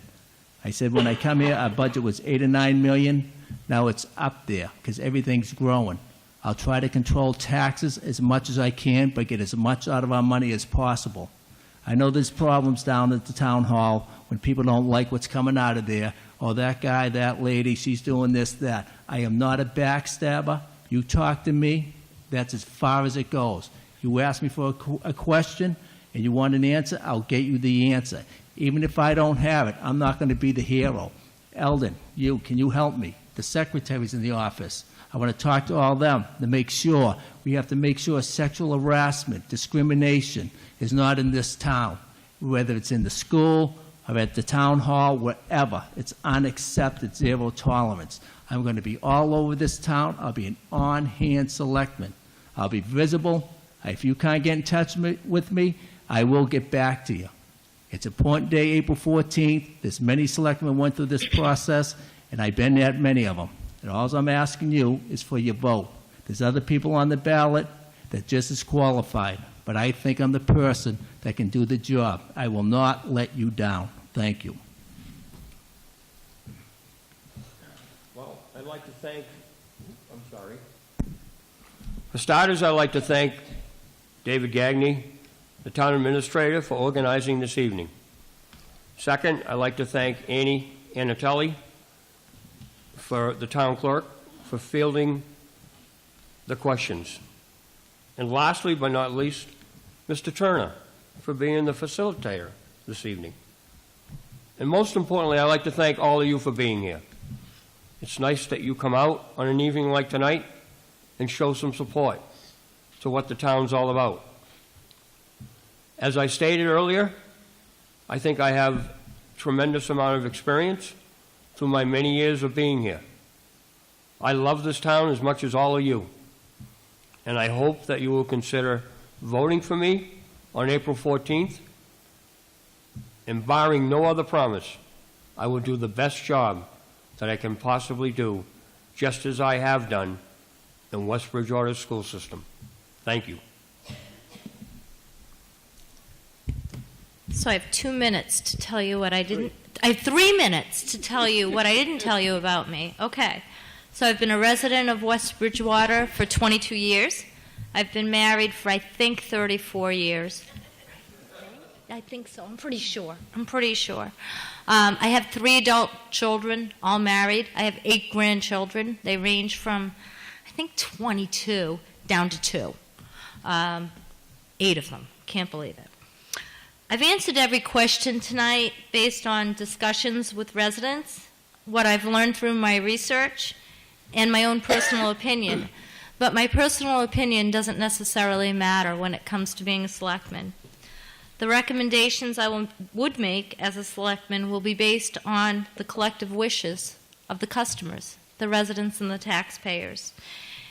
I said when I come here, our budget was $8 or $9 million. Now it's up there because everything's growing. I'll try to control taxes as much as I can, but get as much out of our money as possible. I know there's problems down at the town hall when people don't like what's coming out of there. Oh, that guy, that lady, she's doing this, that. I am not a backstabber. You talk to me, that's as far as it goes. You ask me for a question and you want an answer, I'll get you the answer. Even if I don't have it, I'm not going to be the hero. Eldon, can you help me? The secretaries in the office. I want to talk to all of them to make sure. We have to make sure sexual harassment, discrimination is not in this town, whether it's in the school or at the town hall, wherever. It's unaccepted, zero tolerance. I'm going to be all over this town. I'll be an on-hand selectman. I'll be visible. If you can't get in touch with me, I will get back to you. It's an important day, April 14th. There's many selectmen went through this process, and I've been at many of them. And all I'm asking you is for your vote. There's other people on the ballot that just as qualified, but I think I'm the person that can do the job. I will not let you down. Thank you. Well, I'd like to thank, For starters, I'd like to thank David Gagne, the town administrator, for organizing this evening. Second, I'd like to thank Iannitelli, for the town clerk, for fielding the questions. And lastly, but not least, Mr. Turner, for being the facilitator this evening. And most importantly, I'd like to thank all of you for being here. It's nice that you come out on an evening like tonight and show some support to what the town's all about. As I stated earlier, I think I have a tremendous amount of experience through my many years of being here. I love this town as much as all of you, and I hope that you will consider voting for me on April 14th, and barring no other promise, I will do the best job that I can possibly do, just as I have done in West Bridgewater school system. Thank you. So I have 2 minutes to tell you what I didn't... I have 3 minutes to tell you what I didn't tell you about me. Okay. So I've been a resident of West Bridgewater for 22 years. I've been married for, I think, 34 years. I think so. I'm pretty sure. I have 3 adult children, all married. I have 8 grandchildren. They range from, I think, 22 down to 2. 8 of them. Can't believe it. I've answered every question tonight based on discussions with residents, what I've learned through my research, and my own personal opinion. But my personal opinion doesn't necessarily matter when it comes to being a selectman. The recommendations I would make as a selectman will be based on the collective wishes of the customers, the residents and the taxpayers.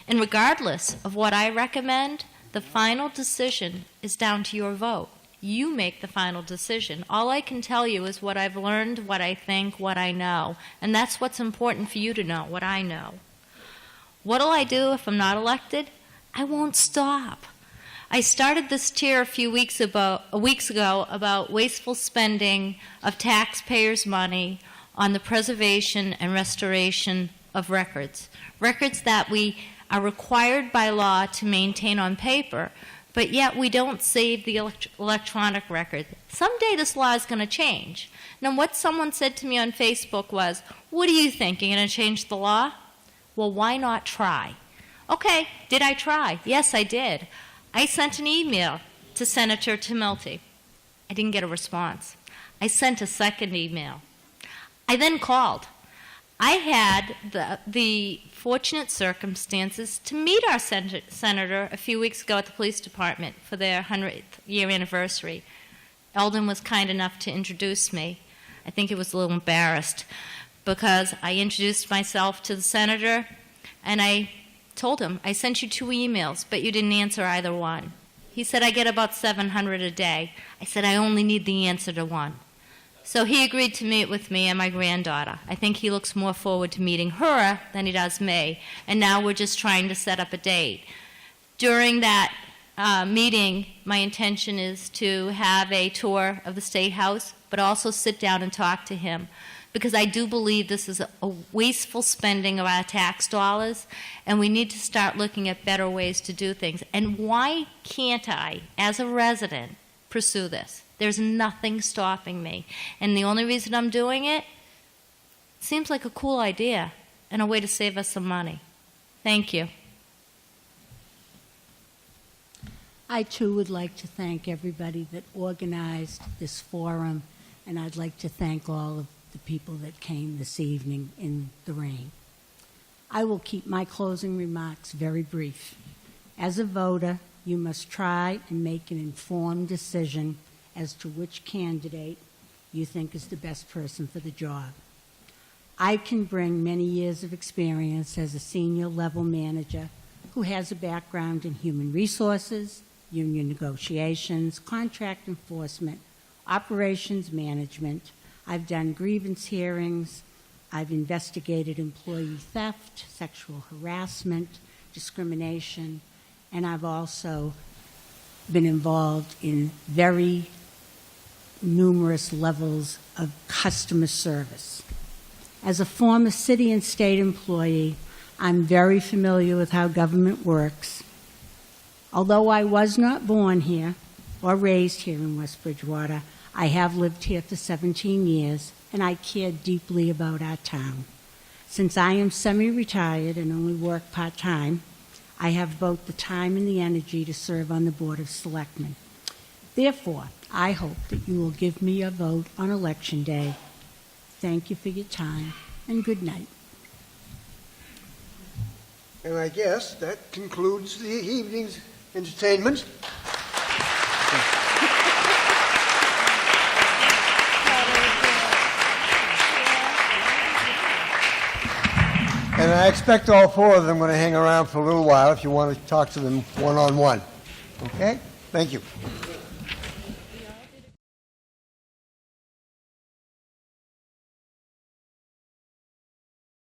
And regardless of what I recommend, The final decision is down to your vote. You make the final decision. All I can tell you is what I've learned, what I think, what I know. And that's what's important for you to know, what I know. What'll I do if I'm not elected? I won't stop. I started this tier a few weeks ago about wasteful spending of taxpayers' money on the preservation and restoration of records. Records that we are required by law to maintain on paper, but yet we don't save the electronic record. Someday this law is going to change. Now, what someone said to me on Facebook was, "What do you think? You're going to change the law?" Well, why not try? Okay, did I try? Yes, I did. I sent an email to Senator Tumilty. I didn't get a response. I sent a second email. I then called. I had the fortunate circumstances to meet our senator a few weeks ago at the police department for their 100th year anniversary. Eldon was kind enough to introduce me. I think he was a little embarrassed because I introduced myself to the senator and I told him, I sent you 2 emails, but you didn't answer either one. He said, I get about 700 a day. I said, I only need the answer to 1. So he agreed to meet with me and my granddaughter. I think he looks more forward to meeting her than he does me. And now we're just trying to set up a date. During that meeting, my intention is to have a tour of the State House, but also sit down and talk to him. Because I do believe this is a wasteful spending of our tax dollars, and we need to start looking at better ways to do things. And why can't I, as a resident, pursue this? There's nothing stopping me. And the only reason I'm doing it seems like a cool idea and a way to save us some money. Thank you. I, too, would like to thank everybody that organized this forum, and I'd like to thank all of the people that came this evening in the rain. I will keep my closing remarks very brief. As a voter, you must try and make an informed decision as to which candidate you think is the best person for the job. I can bring many years of experience as a senior level manager who has a background in human resources, union negotiations, contract enforcement, operations management. I've done grievance hearings. I've investigated employee theft, sexual harassment, discrimination, and I've also been involved in very numerous levels of customer service. As a former city and state employee, I'm very familiar with how government works. Although I was not born here or raised here in West Bridgewater, I have lived here for 17 years, and I care deeply about our town. Since I am semi-retired and only work part-time, I have both the time and the energy to serve on the Board of Selectmen. Therefore, I hope that you will give me a vote on Election Day. Thank you for your time, and good night. And I guess that concludes the evening's entertainment. And I expect all 4 of them are going to hang around for a little while if you want to talk to them one-on-one. Okay? Thank you.